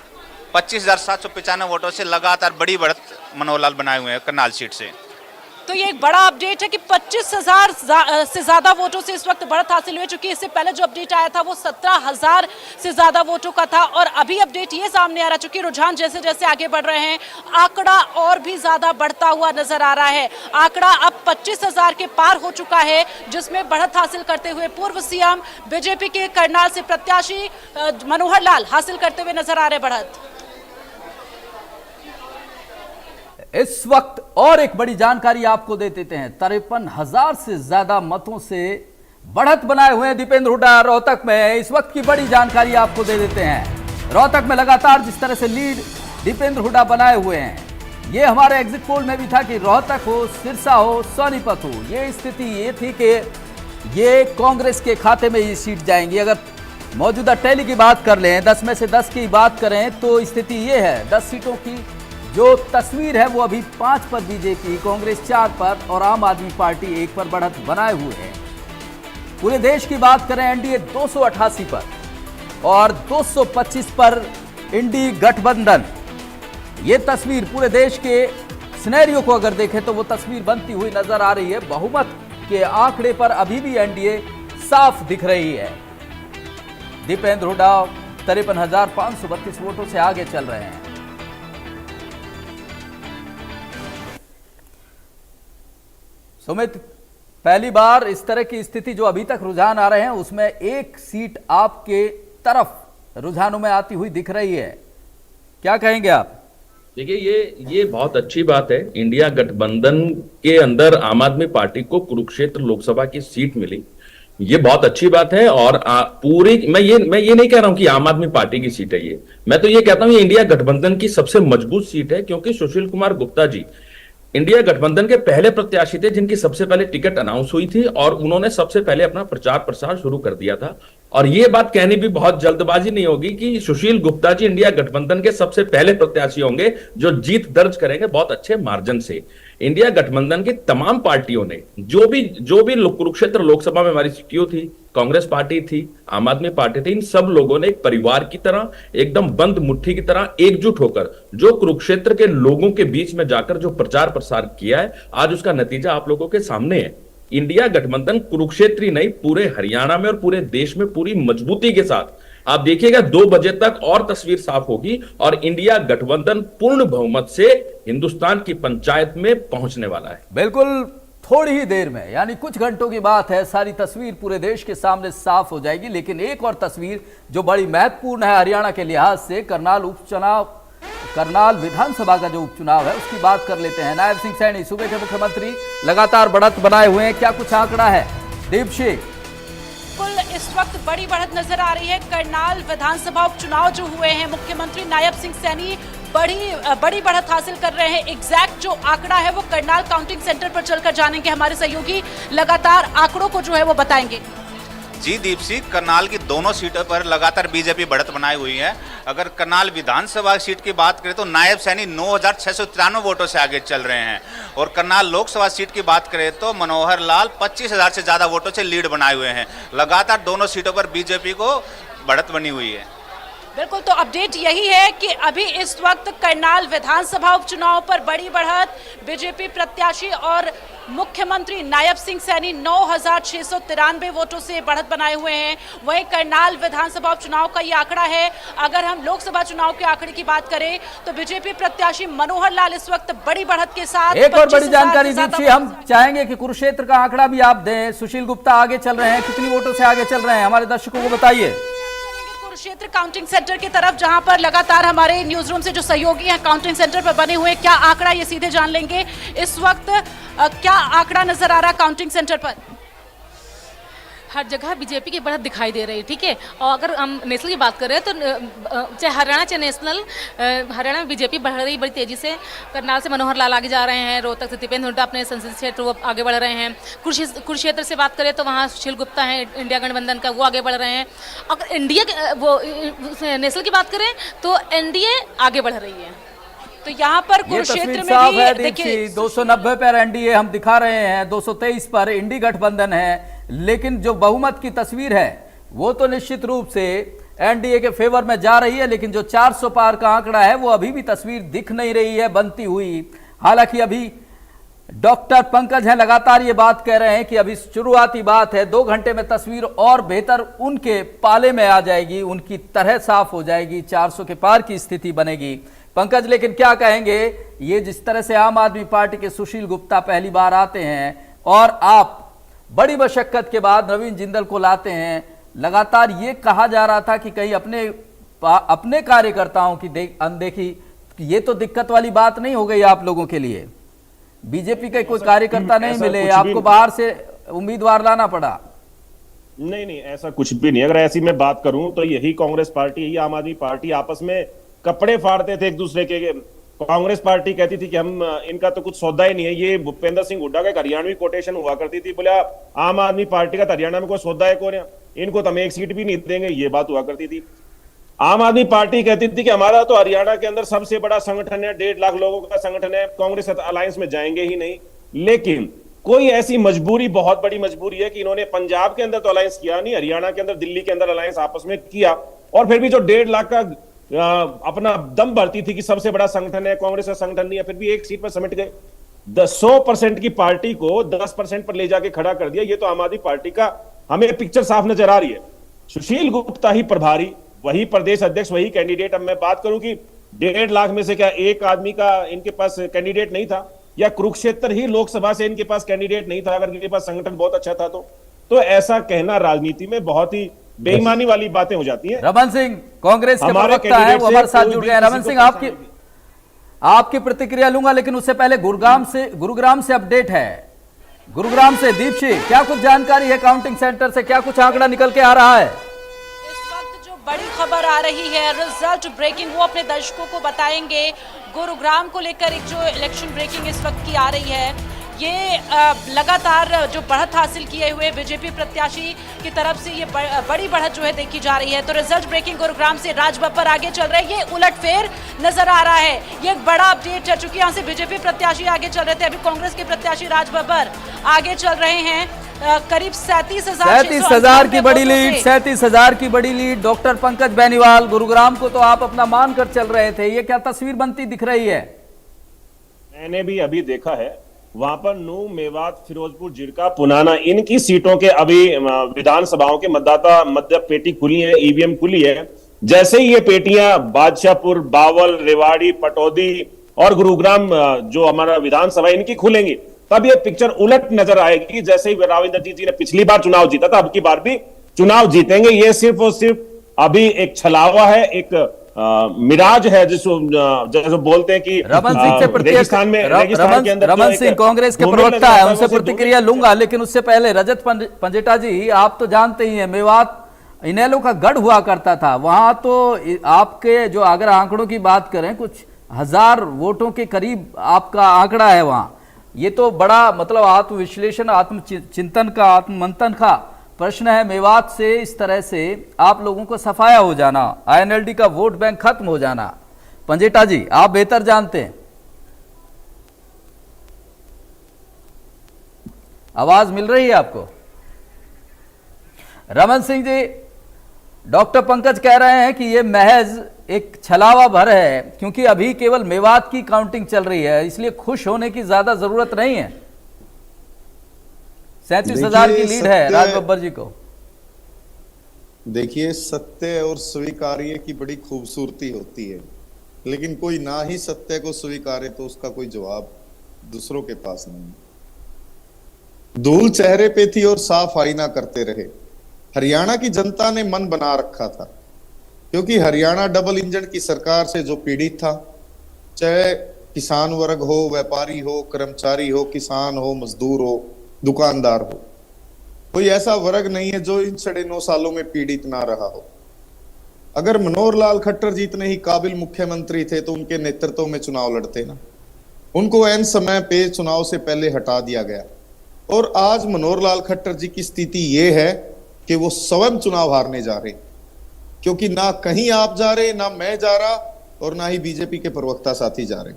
25,795 वोटों से लगातार बड़ी बढ़त मनोहर लाल बनाए हुए हैं करनाल सीट से। तो ये एक बड़ा अपडेट है कि 25,000 से ज्यादा वोटों से इस वक्त बढ़त हासिल हुई, चूंकि इससे पहले जो अपडेट आया था वो 17,000 से ज्यादा वोटों का था। और अभी अपडेट ये सामने आ रहा है, चूंकि रुझान जैसे जैसे आगे बढ़ रहे हैं, आंकड़ा और भी ज्यादा बढ़ता हुआ नजर आ रहा है। आंकड़ा अब 25,000 के पार हो चुका है, जिसमें बढ़त हासिल करते हुए पूर्व सीएम बीजेपी के करनाल से प्रत्याशी मनोहर लाल हासिल करते हुए नजर आ रहे बढ़त। इस वक्त और एक बड़ी जानकारी आपको दे देते हैं। 53,000 से ज्यादा मतों से बढ़त बनाए हुए हैं दीपेंद्र हुड्डा रोहतक में। इस वक्त की बड़ी जानकारी आपको दे देते हैं। रोहतक में लगातार जिस तरह से लीड दीपेंद्र हुड्डा बनाए हुए हैं, ये हमारे एग्जिट पोल में भी था कि रोहतक हो, सिरसा हो, सोनीपत हो, ये स्थिति ये थी कि ये कांग्रेस के खाते में ये सीट जाएंगी। अगर मौजूदा टैली की बात कर लें, 10 में से 10 की बात करें तो स्थिति ये है। 10 सीटों की जो तस्वीर है वो अभी 5 पर बीजेपी, कांग्रेस 4 पर और आम आदमी पार्टी 1 पर बढ़त बनाए हुए हैं। पूरे देश की बात करें, एनडीए 288 पर और 225 पर इंडी गठबंधन। ये तस्वीर पूरे देश के सिनेरियो को अगर देखें तो वो तस्वीर बनती हुई नजर आ रही है। बहुमत के आंकड़े पर अभी भी एनडीए साफ दिख रही है। दीपेंद्र हुड्डा 53,532 वोटों से आगे चल रहे हैं। सुमित, पहली बार इस तरह की स्थिति जो अभी तक रुझान आ रहे हैं उसमें एक सीट आपके तरफ रुझानों में आती हुई दिख रही है, क्या कहेंगे आप? देखिए, ये बहुत अच्छी बात है। इंडिया गठबंधन के अंदर आम आदमी पार्टी को कुरुक्षेत्र लोकसभा की सीट मिली, ये बहुत अच्छी बात है। और पूरी मैं ये नहीं कह रहा हूं कि आम आदमी पार्टी की सीट है ये, मैं तो ये कहता हूं ये इंडिया गठबंधन की सबसे मजबूत सीट है, क्योंकि सुशील कुमार गुप्ता जी इंडिया गठबंधन के पहले प्रत्याशी थे जिनकी सबसे पहले टिकट अनाउंस हुई थी और उन्होंने सबसे पहले अपना प्रचार प्रसार शुरू कर दिया था। और ये बात कहनी भी बहुत जल्दबाजी नहीं होगी कि सुशील गुप्ता जी इंडिया गठबंधन के सबसे पहले प्रत्याशी होंगे जो जीत दर्ज करेंगे बहुत अच्छे मार्जिन से। इंडिया गठबंधन की तमाम पार्टियों ने जो भी कुरुक्षेत्र लोकसभा में हमारी सीटें थी, कांग्रेस पार्टी थी, आम आदमी पार्टी थी, इन सब लोगों ने एक परिवार की तरह, एकदम बंद मुट्ठी की तरह एकजुट होकर जो कुरुक्षेत्र के लोगों के बीच में जाकर जो प्रचार प्रसार किया है, आज उसका नतीजा आप लोगों के सामने है। इंडिया गठबंधन कुरुक्षेत्र ही नहीं, पूरे हरियाणा में और पूरे देश में पूरी मजबूती के साथ आप देखिएगा 2 बजे तक और तस्वीर साफ होगी और इंडिया गठबंधन पूर्ण बहुमत से हिंदुस्तान की पंचायत में पहुंचने वाला है। बिल्कुल थोड़ी ही देर में, यानी कुछ घंटों की बात है, सारी तस्वीर पूरे देश के सामने साफ हो जाएगी। लेकिन एक और तस्वीर जो बड़ी महत्वपूर्ण है हरियाणा के लिहाज से, करनाल विधानसभा का जो उपचुनाव है उसकी बात कर लेते हैं। नायब सिंह सैनी सूबे के मुख्यमंत्री लगातार बढ़त बनाए हुए हैं, क्या कुछ आंकड़ा है दीपशी? इस वक्त बड़ी बढ़त नजर आ रही है। करनाल विधानसभा उपचुनाव जो हुए हैं, मुख्यमंत्री नायब सिंह सैनी बड़ी बढ़त हासिल कर रहे हैं। एग्जैक्ट जो आंकड़ा है वो करनाल काउंटिंग सेंटर पर चलकर जानेंगे, हमारे सहयोगी लगातार आंकड़ों को जो है वो बताएंगे। जी दीपसी, करनाल की दोनों सीटों पर लगातार बीजेपी बढ़त बनाई हुई है। अगर करनाल विधानसभा सीट की बात करें तो नायब सैनी 9,693 वोटों से आगे चल रहे हैं और करनाल लोकसभा सीट की बात करें तो मनोहर लाल 25,000 से ज्यादा वोटों से लीड बनाए हुए हैं। लगातार दोनों सीटों पर बीजेपी को बढ़त बनी हुई है। बिल्कुल, तो अपडेट यही है कि अभी इस वक्त करनाल विधानसभा उपचुनाव पर बड़ी बढ़त, बीजेपी प्रत्याशी और मुख्यमंत्री नायब सिंह सैनी 9,693 वोटों से बढ़त बनाए हुए हैं। वहीं करनाल विधानसभा उपचुनाव का ये आंकड़ा है। अगर हम लोकसभा चुनाव के आंकड़े की बात करें तो बीजेपी प्रत्याशी मनोहर लाल इस वक्त बड़ी बढ़त के साथ एक और बड़ी 25,000 जानकारी से ज्यादा दीजिए, हम चाहेंगे कि कुरुक्षेत्र का आंकड़ा भी आप दें। सुशील गुप्ता आगे चल रहे हैं, कितनी वोटों से आगे चल रहे हैं, हमारे दर्शकों को बताइए। कुरुक्षेत्र काउंटिंग सेंटर की तरफ, जहां पर लगातार हमारे न्यूज रूम से जो सहयोगी हैं काउंटिंग सेंटर पर बने हुए, क्या आंकड़ा ये सीधे जान लेंगे इस वक्त क्या आंकड़ा नजर आ रहा काउंटिंग सेंटर पर? हर जगह बीजेपी की बढ़त दिखाई दे रही है, ठीक है। और अगर हम नेशनल की बात करें तो चाहे हरियाणा चाहे नेशनल, हरियाणा में बीजेपी बढ़ रही बड़ी तेजी से। करनाल से मनोहर लाल आगे जा रहे हैं, रोहतक से दीपेंद्र हुड्डा अपने संसदीय क्षेत्र वो आगे बढ़ रहे हैं। कुरुक्षेत्र से बात करें तो वहाँ सुशील गुप्ता हैं इंडिया गठबंधन का, वो आगे बढ़ रहे हैं। अगर नेशनल की बात करें तो एनडीए आगे बढ़ रही है। तो यहाँ पर कुरुक्षेत्र में भी देखिए 290 पर एनडीए हम दिखा रहे हैं, 223 पर इंडी गठबंधन है, लेकिन जो बहुमत की तस्वीर है वो तो निश्चित रूप से एनडीए के फेवर में जा रही है, लेकिन जो 400 पार का आंकड़ा है वो अभी भी तस्वीर दिख नहीं रही है बनती हुई। हालांकि अभी डॉक्टर पंकज हैं, लगातार ये बात कह रहे हैं कि अभी शुरुआती बात है, 2 घंटे में तस्वीर और बेहतर उनके पाले में आ जाएगी, उनकी तरह साफ हो जाएगी, 400 के पार की स्थिति बनेगी। पंकज लेकिन क्या कहेंगे, ये जिस तरह से आम आदमी पार्टी के सुशील गुप्ता पहली बार आते हैं और आप बड़ी मशक्कत के बाद नवीन जिंदल को लाते हैं, लगातार ये कहा जा रहा था कि कहीं अपने कार्यकर्ताओं की अनदेखी, ये तो दिक्कत वाली बात नहीं हो गई आप लोगों के लिए? बीजेपी के कोई कार्यकर्ता नहीं मिले, आपको बाहर से उम्मीदवार लाना पड़ा? नहीं, ऐसा कुछ भी नहीं। अगर ऐसी मैं बात करूं तो यही कांग्रेस पार्टी, यही आम आदमी पार्टी आपस में कपड़े फाड़ते थे एक दूसरे के। कांग्रेस पार्टी कहती थी कि हम इनका तो कुछ सौदा ही नहीं है। ये भूपेंद्र सिंह हुड्डा का एक हरियाणवी कोटेशन हुआ करती थी, बोला आम आदमी पार्टी का हरियाणा में कोई सौदा है कौन है, इनको तो हम एक सीट भी नहीं देंगे, ये बात हुआ करती थी। आम आदमी पार्टी कहती थी कि हमारा तो हरियाणा के अंदर सबसे बड़ा संगठन है, 1.5 लाख लोगों का संगठन है, कांग्रेस अलायंस में जाएंगे ही नहीं। लेकिन कोई ऐसी मजबूरी, बहुत बड़ी मजबूरी है कि इन्होंने पंजाब के अंदर तो अलायंस किया नहीं, हरियाणा के अंदर, दिल्ली के अंदर अलायंस आपस में किया, और फिर भी जो 1.5 लाख का अपना दम भरती थी कि सबसे बड़ा संगठन है, कांग्रेस का संगठन नहीं है, फिर भी एक सीट पर समेट गए। 100% की पार्टी को 10% पर ले जाके खड़ा कर दिया। ये तो आम आदमी पार्टी का हमें पिक्चर साफ नजर आ रही है। सुशील गुप्ता ही प्रभारी, वही प्रदेश अध्यक्ष, वही कैंडिडेट। अब मैं बात करूं कि 1.5 लाख में से क्या एक आदमी का इनके पास कैंडिडेट नहीं था, या कुरुक्षेत्र ही लोकसभा से इनके पास कैंडिडेट नहीं था अगर इनके पास संगठन बहुत अच्छा था तो ऐसा कहना राजनीति में बहुत ही बेईमानी वाली बातें हो जाती हैं। रमन सिंह कांग्रेस के प्रवक्ता हैं, वो हमारे साथ जुड़ गए हैं। रमन सिंह, आपकी प्रतिक्रिया लूंगा, लेकिन उससे पहले गुरुग्राम से अपडेट है। गुरुग्राम से दीपशी, क्या कुछ जानकारी है काउंटिंग सेंटर से, क्या कुछ आंकड़ा निकल के आ रहा है? इस वक्त जो बड़ी खबर आ रही है, रिजल्ट ब्रेकिंग, वो अपने दर्शकों को बताएंगे। गुरुग्राम को लेकर एक जो इलेक्शन ब्रेकिंग इस वक्त की आ रही है, ये लगातार जो बढ़त हासिल किए हुए बीजेपी प्रत्याशी की तरफ से ये बड़ी बढ़त जो है देखी जा रही है। तो रिजल्ट ब्रेकिंग गुरुग्राम से राज बब्बर आगे चल रहे हैं, ये उलटफेर नजर आ रहा है। ये एक बड़ा अपडेट है, चूंकि यहाँ से बीजेपी प्रत्याशी आगे चल रहे थे, अभी कांग्रेस के प्रत्याशी राज बब्बर आगे चल रहे हैं। करीब 37,000 की बड़ी लीड, 37,000 की बड़ी लीड। डॉक्टर पंकज बेनीवाल, गुरुग्राम को तो आप अपना मानकर चल रहे थे, ये क्या तस्वीर बनती दिख रही है? मैंने भी अभी देखा है, वहां पर नूह, मेवात, फिरोजपुर, जिरका, पुनाना, इनकी सीटों के अभी विधानसभाओं के मध्य पेटी खुली है, ईवीएम खुली है। जैसे ही ये पेटियां बादशाहपुर, बावल, रेवाड़ी, पटौदी और गुरुग्राम जो हमारा विधानसभा इनकी खुलेंगी, तब ये पिक्चर उलट नजर आएगी। जैसे ही राव इंद्रजीत जी ने पिछली बार चुनाव जीता था, अब की बार भी चुनाव जीतेंगे। ये सिर्फ और सिर्फ अभी एक छलावा है, एक मिराज है, जिसको बोलते हैं कि रमन सिंह से रमन सिंह कांग्रेस के प्रवक्ता है, उनसे प्रतिक्रिया लूंगा, लेकिन उससे पहले रजत पंजेटा जी, आप तो जानते ही हैं मेवात इनेलो का गढ़ हुआ करता था, वहां तो आपके जो अगर आंकड़ों की बात करें कुछ 1000 वोटों के करीब आपका आंकड़ा है वहां। ये तो बड़ा मतलब आत्मविश्लेषण, आत्मचिंतन का, आत्ममंथन का प्रश्न है। मेवात से इस तरह से आप लोगों को सफाया हो जाना, आईएनएलडी का वोट बैंक खत्म हो जाना, पंजेटा जी आप बेहतर जानते हैं। आवाज मिल रही है आपको? रमन सिंह जी, डॉक्टर पंकज कह रहे हैं कि ये महज एक छलावा भर है, क्योंकि अभी केवल मेवात की काउंटिंग चल रही है, इसलिए खुश होने की ज्यादा जरूरत नहीं है। 37,000 की लीड है राज बब्बर जी को। देखिए, सत्य और स्वीकार्य की बड़ी खूबसूरती होती है, लेकिन कोई ना ही सत्य को स्वीकारे तो उसका कोई जवाब दूसरों के पास नहीं। धूल चेहरे पे थी और साफ आईना करते रहे। हरियाणा की जनता ने मन बना रखा था, क्योंकि हरियाणा डबल इंजन की सरकार से जो पीड़ित था, चाहे किसान वर्ग हो, व्यापारी हो, कर्मचारी हो, किसान हो, मजदूर हो, दुकानदार हो, कोई ऐसा वर्ग नहीं है जो इन 9.5 सालों में पीड़ित ना रहा हो। अगर मनोहर लाल खट्टर जितने ही काबिल मुख्यमंत्री थे तो उनके नेतृत्व में चुनाव लड़ते ना। उनको ऐन समय पे चुनाव से पहले हटा दिया गया, और आज मनोहर लाल खट्टर जी की स्थिति ये है कि वो स्वयं चुनाव हारने जा रहे, क्योंकि ना कहीं आप जा रहे, ना मैं जा रहा, और ना ही बीजेपी के प्रवक्ता साथी जा रहे।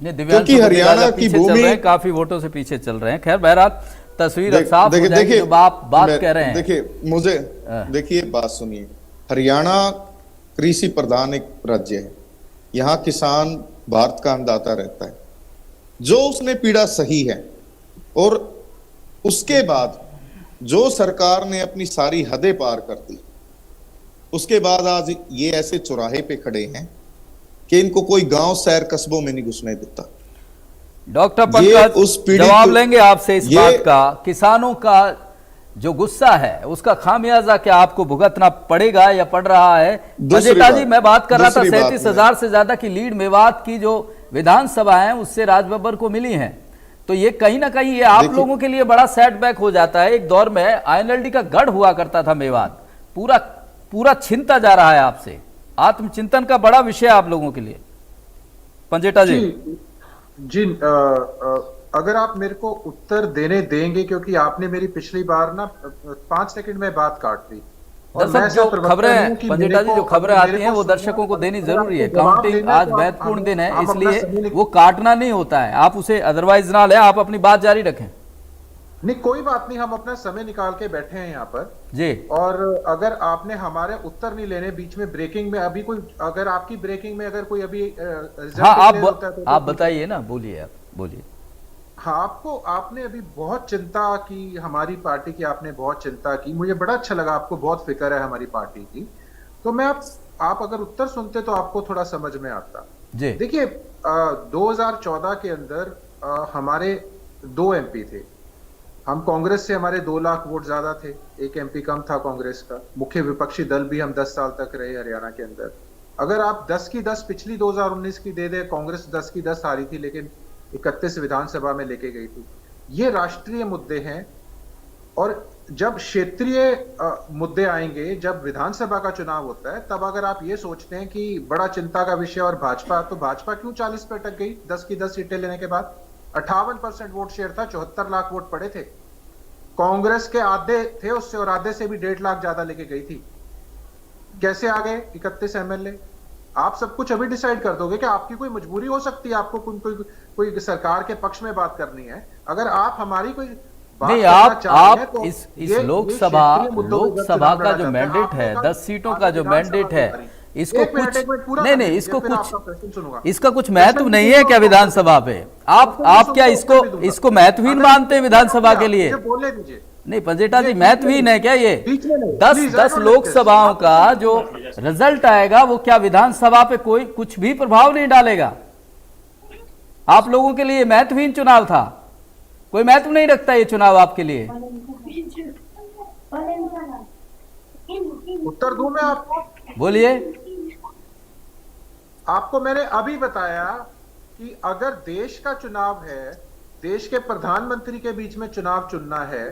क्योंकि हरियाणा की भूमि काफी वोटों से पीछे चल रहे हैं। खैर, बहरहाल तस्वीर साफ हो जाएगी जो आप बात कह रहे हैं। देखिए बात सुनिए, हरियाणा कृषि प्रधान एक राज्य है। यहाँ किसान भारत का अन्नदाता रहता है, जो उसने पीड़ा सही है, और उसके बाद जो सरकार ने अपनी सारी हदें पार कर दी, उसके बाद आज ये ऐसे चौराहे पे खड़े हैं कि इनको कोई गांव शहर कस्बों में नहीं घुसने देता। डॉक्टर पंकज जवाब लेंगे आपसे इस बात का, किसानों का जो गुस्सा है उसका खामियाजा क्या आपको भुगतना पड़ेगा या पड़ रहा है? अजय जी, मैं बात कर रहा था 37,000 से ज्यादा की लीड मेवात की जो विधानसभा है उससे राज बब्बर को मिली है, तो ये कहीं ना कहीं ये आप लोगों के लिए बड़ा सेटबैक हो जाता है। एक दौर में आईएनएलडी का गढ़ हुआ करता था मेवात, पूरा छिनता जा रहा है आपसे। आत्मचिंतन का बड़ा विषय आप लोगों के लिए। पंजेटा जी, अगर आप मेरे को उत्तर देने देंगे, क्योंकि आपने मेरी पिछली बार ना 5 सेकंड में बात काट दी। दर्शक, जो खबरें पंजेटा जी, जो खबरें आती हैं वो दर्शकों को देनी जरूरी है। काउंटिंग आज महत्वपूर्ण दिन है, इसलिए वो काटना नहीं होता है। आप उसे अदरवाइज ना लें, आप अपनी बात जारी रखें। नहीं, कोई बात नहीं, हम अपना समय निकाल के बैठे हैं यहाँ पर जी। और अगर आपने हमारे उत्तर नहीं लेने, बीच में ब्रेकिंग में अभी कोई, अगर आपकी ब्रेकिंग में अगर कोई अभी हाँ, आप बताइए ना, बोलिए, आप बोलिए। हाँ, आपने अभी बहुत चिंता की, हमारी पार्टी की आपने बहुत चिंता की, मुझे बड़ा अच्छा लगा, आपको बहुत फिक्र है हमारी पार्टी की। तो मैं आप अगर उत्तर सुनते तो आपको थोड़ा समझ में आता। देखिए, 2014 के अंदर हमारे 2 एमपी थे। हम कांग्रेस से हमारे 2 लाख वोट ज्यादा थे, 1 एमपी कम था कांग्रेस का। मुख्य विपक्षी दल भी हम 10 साल तक रहे हरियाणा के अंदर। अगर आप 10 की 10 पिछली 2019 की दे दे, कांग्रेस 10 की 10 हारी थी, लेकिन 31 विधानसभा में लेके गई थी। ये राष्ट्रीय मुद्दे हैं, और जब क्षेत्रीय मुद्दे आएंगे, जब विधानसभा का चुनाव होता है, तब अगर आप ये सोचते हैं कि बड़ा चिंता का विषय और भाजपा, तो भाजपा क्यों 40 पे अटक गई 10 की 10 सीटें लेने के बाद? 58% वोट शेयर था, 74 लाख वोट पड़े थे। कांग्रेस के आधे थे उससे, और आधे से भी 1.5 लाख ज्यादा लेके गई थी। कैसे आ गए 31 एमएलए? आप सब कुछ अभी डिसाइड कर दोगे कि आपकी कोई मजबूरी हो सकती है, आपको कोई सरकार के पक्ष में बात करनी है। अगर आप हमारी कोई नहीं, आप इस लोकसभा का जो मैंडेट है, 10 सीटों का जो मैंडेट है, इसको कुछ नहीं, इसका कुछ महत्व नहीं है क्या विधानसभा पे? आप क्या इसको महत्वहीन मानते हैं विधानसभा के लिए? बोलने दीजिए। नहीं पंजेटा जी, महत्वहीन है क्या ये? 10 लोकसभाओं का जो रिजल्ट आएगा वो क्या विधानसभा पे कोई कुछ भी प्रभाव नहीं डालेगा? आप लोगों के लिए महत्वहीन चुनाव था, कोई महत्व नहीं रखता ये चुनाव आपके लिए? उत्तर दूं मैं आपको? बोलिए। आपको मैंने अभी बताया कि अगर देश का चुनाव है, देश के प्रधानमंत्री के बीच में चुनाव चुनना है,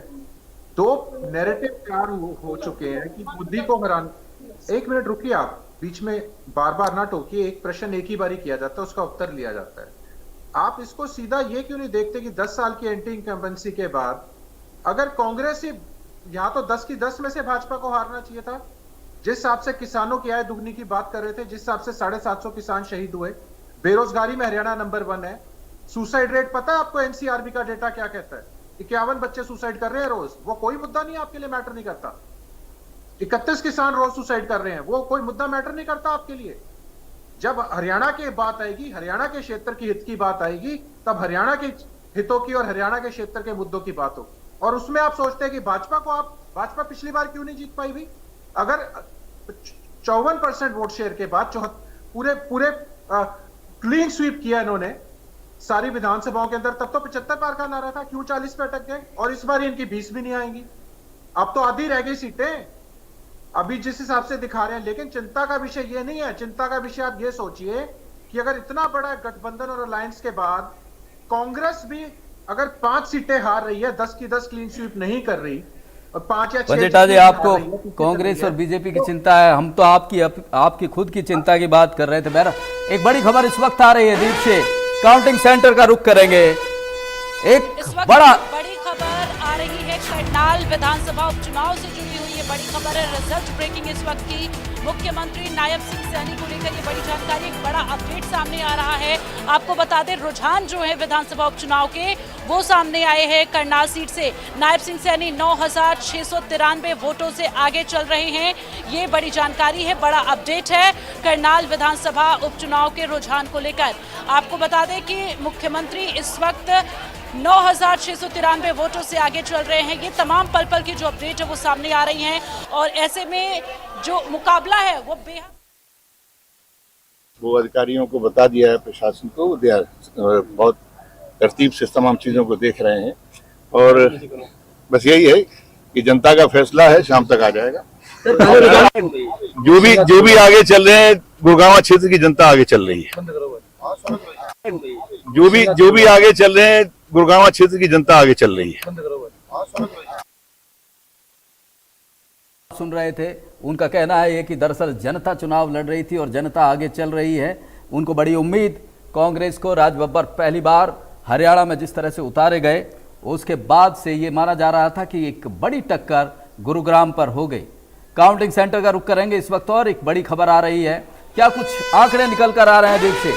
2 नैरेटिव तैयार हो चुके हैं कि मोदी को हराना। 1 मिनट रुकिए, आप बीच में बार बार ना टोकिए। एक प्रश्न एक ही बारी किया जाता है, उसका उत्तर लिया जाता है। आप इसको सीधा ये क्यों नहीं देखते कि 10 साल की एंटी इनकम्बेंसी के बाद अगर कांग्रेस ही, यहां तो 10 की 10 में से भाजपा को हारना चाहिए था। जिस हिसाब से किसानों की आय दुगनी की बात कर रहे थे, जिस हिसाब से 750 किसान शहीद हुए, बेरोजगारी में हरियाणा नंबर 1 है। सुसाइड रेट पता है आपको? एनसीआरबी का डेटा क्या कहता है? 51 बच्चे सुसाइड कर रहे हैं रोज। वो कोई मुद्दा नहीं आपके लिए मैटर नहीं करता। 31 किसान रोज सुसाइड कर रहे हैं, वो कोई मुद्दा मैटर नहीं करता आपके लिए? जब हरियाणा की बात आएगी, हरियाणा के क्षेत्र की हित की बात आएगी, तब हरियाणा के हितों की और हरियाणा के क्षेत्र के मुद्दों की बात हो। और उसमें आप सोचते हैं कि भाजपा पिछली बार क्यों नहीं जीत पाई भी? अगर 54% वोट शेयर के बाद पूरे क्लीन स्वीप किया इन्होंने सारी विधानसभाओं के अंदर, तब तो 75 पार का नारा था, क्यों 40 पे अटक गए? और इस बार इनकी 20 भी नहीं आएंगी। अब तो आधी रह गई सीटें अभी जिस हिसाब से दिखा रहे हैं। लेकिन चिंता का विषय ये नहीं है, चिंता का विषय आप ये सोचिए कि अगर इतना बड़ा गठबंधन और अलायंस के बाद कांग्रेस भी अगर 5 सीटें हार रही है, 10 की 10 क्लीन स्वीप नहीं कर रही, और 5 या 6 वंदिता जी, आपको कांग्रेस और बीजेपी की चिंता है, हम तो आपकी खुद की चिंता की बात कर रहे थे। बहरहाल एक बड़ी खबर इस वक्त आ रही है दीप से, काउंटिंग सेंटर का रुख करेंगे। एक बड़ी खबर आ रही है करनाल विधानसभा उपचुनाव से जुड़ी हुई है। बड़ी खबर है, रिजल्ट ब्रेकिंग इस वक्त की। मुख्यमंत्री नायब सिंह सैनी को लेकर ये बड़ी जानकारी, एक बड़ा अपडेट सामने आ रहा है। आपको बता दें, रुझान जो है विधानसभा उपचुनाव के वो सामने आए हैं। करनाल सीट से नायब सिंह सैनी 9,693 वोटों से आगे चल रहे हैं। ये बड़ी जानकारी है, बड़ा अपडेट है करनाल विधानसभा उपचुनाव के रुझान को लेकर। आपको बता दें कि मुख्यमंत्री इस वक्त 9,693 वोटों से आगे चल रहे हैं। ये तमाम पल पल की जो अपडेट है वो सामने आ रही हैं, और ऐसे में जो मुकाबला है वो बेहद, वो अधिकारियों को बता दिया है, प्रशासन को बहुत तरतीब से तमाम चीजों को देख रहे हैं। और बस यही है कि जनता का फैसला है, शाम तक आ जाएगा। जो भी आगे चल रहे हैं, गुड़गांव क्षेत्र की जनता आगे चल रही है। जो भी आगे चल रहे हैं, गुड़गांव क्षेत्र की जनता आगे चल रही है। सुन रहे थे, उनका कहना है कि दरअसल जनता चुनाव लड़ रही थी और जनता आगे चल रही है। उनको बड़ी उम्मीद कांग्रेस को राजबब्बर पहली बार हरियाणा में जिस तरह से उतारे गए, उसके बाद से ये माना जा रहा था कि एक बड़ी टक्कर गुरुग्राम पर हो गई। काउंटिंग सेंटर का रुख करेंगे इस वक्त, और एक बड़ी खबर आ रही है। क्या कुछ आंकड़े निकल कर आ रहे हैं दीप से?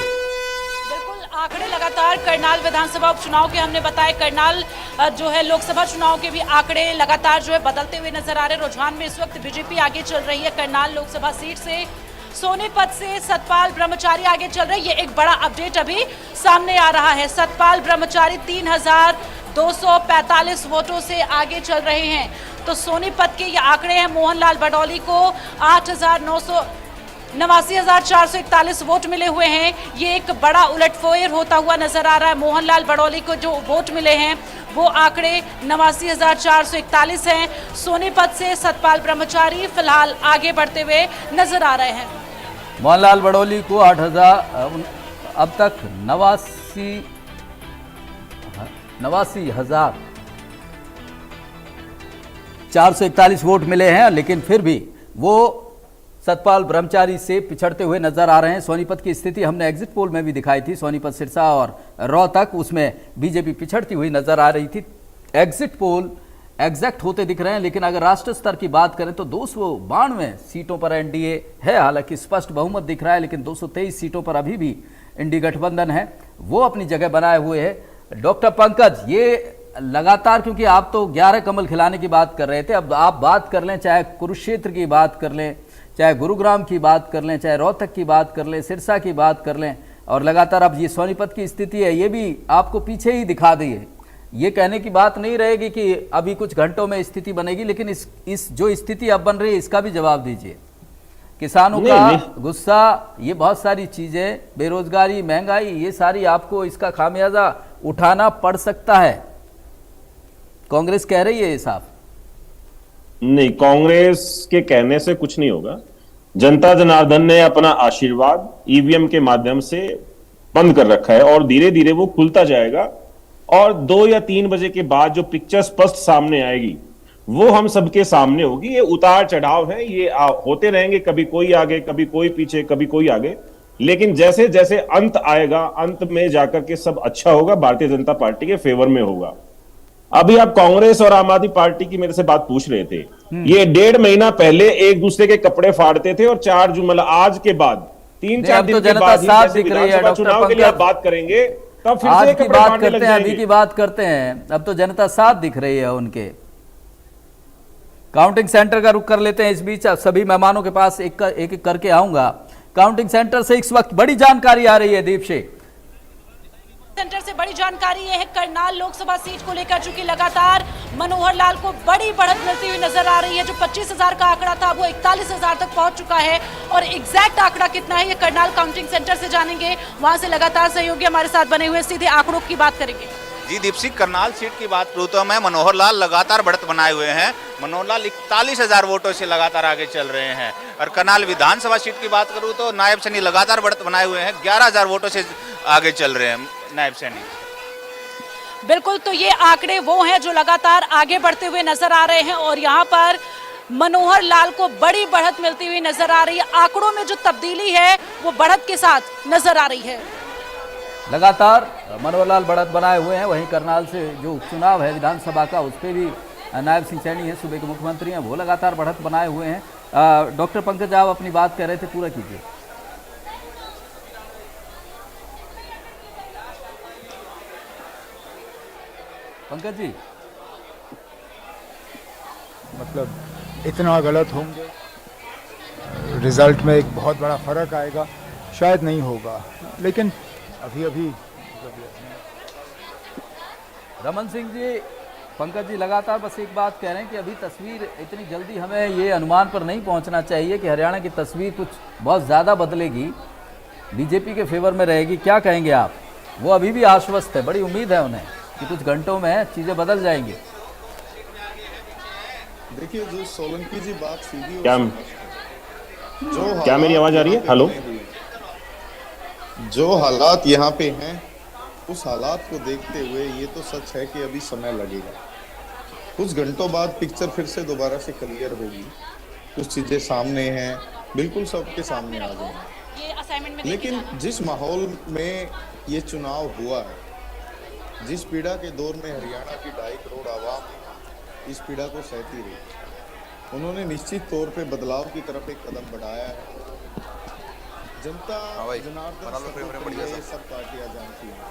आंकड़े लगातार करनाल विधानसभा उपचुनाव के हमने बताया, करनाल जो है लोकसभा चुनाव के भी आंकड़े लगातार जो है बदलते हुए नजर आ रहे हैं। रुझान में इस वक्त बीजेपी आगे चल रही है। करनाल लोकसभा सीट से सोनीपत से सतपाल ब्रह्मचारी आगे चल रहे हैं। ये एक बड़ा अपडेट अभी सामने आ रहा है। सतपाल ब्रह्मचारी 3,245 वोटों से आगे चल रहे हैं। तो सोनीपत के ये आंकड़े हैं। मोहनलाल बडौली को 89,441 वोट मिले हुए हैं। ये एक बड़ा उलटफेर होता हुआ नजर आ रहा है। मोहनलाल बडौली को जो वोट मिले हैं वो आंकड़े 89,441 हैं। सोनीपत से सतपाल ब्रह्मचारी फिलहाल आगे बढ़ते हुए नजर आ रहे हैं। मोहनलाल बडौली को 8,000 अब तक 89,441 वोट मिले हैं, लेकिन फिर भी वो सतपाल ब्रह्मचारी से पिछड़ते हुए नजर आ रहे हैं। सोनीपत की स्थिति हमने एग्जिट पोल में भी दिखाई थी, सोनीपत सिरसा और रोहतक, उसमें बीजेपी पिछड़ती हुई नजर आ रही थी। एग्जिट पोल एग्जैक्ट होते दिख रहे हैं, लेकिन अगर राष्ट्र स्तर की बात करें तो 292 सीटों पर एनडीए है। हालांकि स्पष्ट बहुमत दिख रहा है, लेकिन 223 सीटों पर अभी भी इंडी गठबंधन है, वो अपनी जगह बनाए हुए है। डॉक्टर पंकज, ये लगातार, क्योंकि आप तो 11 कमल खिलाने की बात कर रहे थे, अब आप बात कर लें, चाहे कुरुक्षेत्र की बात कर लें, चाहे गुरुग्राम की बात कर लें, चाहे रोहतक की बात कर लें, सिरसा की बात कर लें, और लगातार अब ये सोनीपत की स्थिति है, ये भी आपको पीछे ही दिखा दी है। ये कहने की बात नहीं रहेगी कि अभी कुछ घंटों में स्थिति बनेगी, लेकिन इस जो स्थिति अब बन रही है इसका भी जवाब दीजिए। किसानों का गुस्सा, ये बहुत सारी चीजें, बेरोजगारी, महंगाई, ये सारी आपको इसका खामियाजा उठाना पड़ सकता है। कांग्रेस कह रही है ये साफ। नहीं, कांग्रेस के कहने से कुछ नहीं होगा। जनता जनार्दन ने अपना आशीर्वाद ईवीएम के माध्यम से बंद कर रखा है और धीरे धीरे वो खुलता जाएगा, और 2 या 3 बजे के बाद जो पिक्चर स्पष्ट सामने आएगी वो हम सबके सामने होगी। ये उतार चढ़ाव है, ये होते रहेंगे, कभी कोई आगे, कभी कोई पीछे, कभी कोई आगे, लेकिन जैसे जैसे अंत आएगा, अंत में जाकर के सब अच्छा होगा, भारतीय जनता पार्टी के फेवर में होगा। अभी आप कांग्रेस और आम आदमी पार्टी की मेरे से बात पूछ रहे थे, ये 1.5 महीना पहले एक दूसरे के कपड़े फाड़ते थे, और 4 जून मतलब आज के बाद 3-4 दिन के बाद विधानसभा चुनाव के लिए आप बात करेंगे, तब फिर आज से की बात करते हैं, अभी की बात करते हैं। अब तो जनता साथ दिख रही है उनके। काउंटिंग सेंटर का रुख कर लेते हैं। इस बीच सभी मेहमानों के पास एक एक करके आऊंगा। काउंटिंग सेंटर से इस वक्त बड़ी जानकारी आ रही है दीप से। सेंटर से बड़ी जानकारी यह है, करनाल लोकसभा सीट को लेकर चूंकि लगातार मनोहर लाल को बड़ी बढ़त मिलती हुई नजर आ रही है। जो 25,000 का आंकड़ा था वो 41,000 तक पहुंच चुका है और एग्जैक्ट आंकड़ा कितना है ये करनाल काउंटिंग सेंटर से जानेंगे। वहां से लगातार सहयोगी हमारे साथ बने हुए, सीधे आंकड़ों की बात करेंगे। जी दीपसी, करनाल सीट की बात करूँ तो मैं मनोहर लाल लगातार बढ़त बनाए हुए हैं। मनोहर लाल 41,000 वोटों से लगातार आगे चल रहे हैं। और करनाल विधानसभा सीट की बात करूँ तो नायब सैनी लगातार बढ़त बनाए हुए हैं, 11,000 वोटों से आगे चल रहे हैं नायब सैनी। बिल्कुल, तो ये आंकड़े वो हैं जो लगातार आगे बढ़ते हुए नजर आ रहे हैं और यहाँ पर मनोहर लाल को बड़ी बढ़त मिलती हुई नजर आ रही है। आंकड़ों में जो तब्दीली है वो बढ़त के साथ नजर आ रही है। लगातार मनोहर लाल बढ़त बनाए हुए हैं। वहीं करनाल से जो उपचुनाव है विधानसभा का, उस पर भी नायब सिंह सैनी है, सूबे के मुख्यमंत्री हैं, वो लगातार बढ़त बनाए हुए हैं। डॉक्टर पंकज, आप अपनी बात कह रहे थे, पूरा कीजिए। पंकज जी, मतलब इतना गलत होंगे, रिजल्ट में एक बहुत बड़ा फर्क आएगा, शायद नहीं होगा, लेकिन अभी रमन सिंह जी, पंकज जी लगातार बस एक बात कह रहे हैं कि अभी तस्वीर इतनी जल्दी हमें ये अनुमान पर नहीं पहुंचना चाहिए कि हरियाणा की तस्वीर कुछ बहुत ज़्यादा बदलेगी, बीजेपी के फेवर में रहेगी। क्या कहेंगे आप? वो अभी भी आश्वस्त है, बड़ी उम्मीद है उन्हें कि कुछ घंटों में चीज़ें बदल जाएंगी। देखिए, जो सोलंकी जी बात सीधी, क्या मेरी आवाज आ रही है? हेलो, जो हालात यहाँ पे हैं उस हालात को देखते हुए ये तो सच है कि अभी समय लगेगा। कुछ घंटों बाद पिक्चर फिर से दोबारा से क्लियर होगी, कुछ चीजें सामने हैं, बिल्कुल सबके सामने आ जाएंगी। लेकिन जिस माहौल में ये चुनाव हुआ है, जिस पीड़ा के दौर में हरियाणा की 2.5 करोड़ आवाम इस पीड़ा को सहती रही, उन्होंने निश्चित तौर पे बदलाव की तरफ एक कदम बढ़ाया है। जनता जनार्दन ये सब पार्टियां जानती हैं,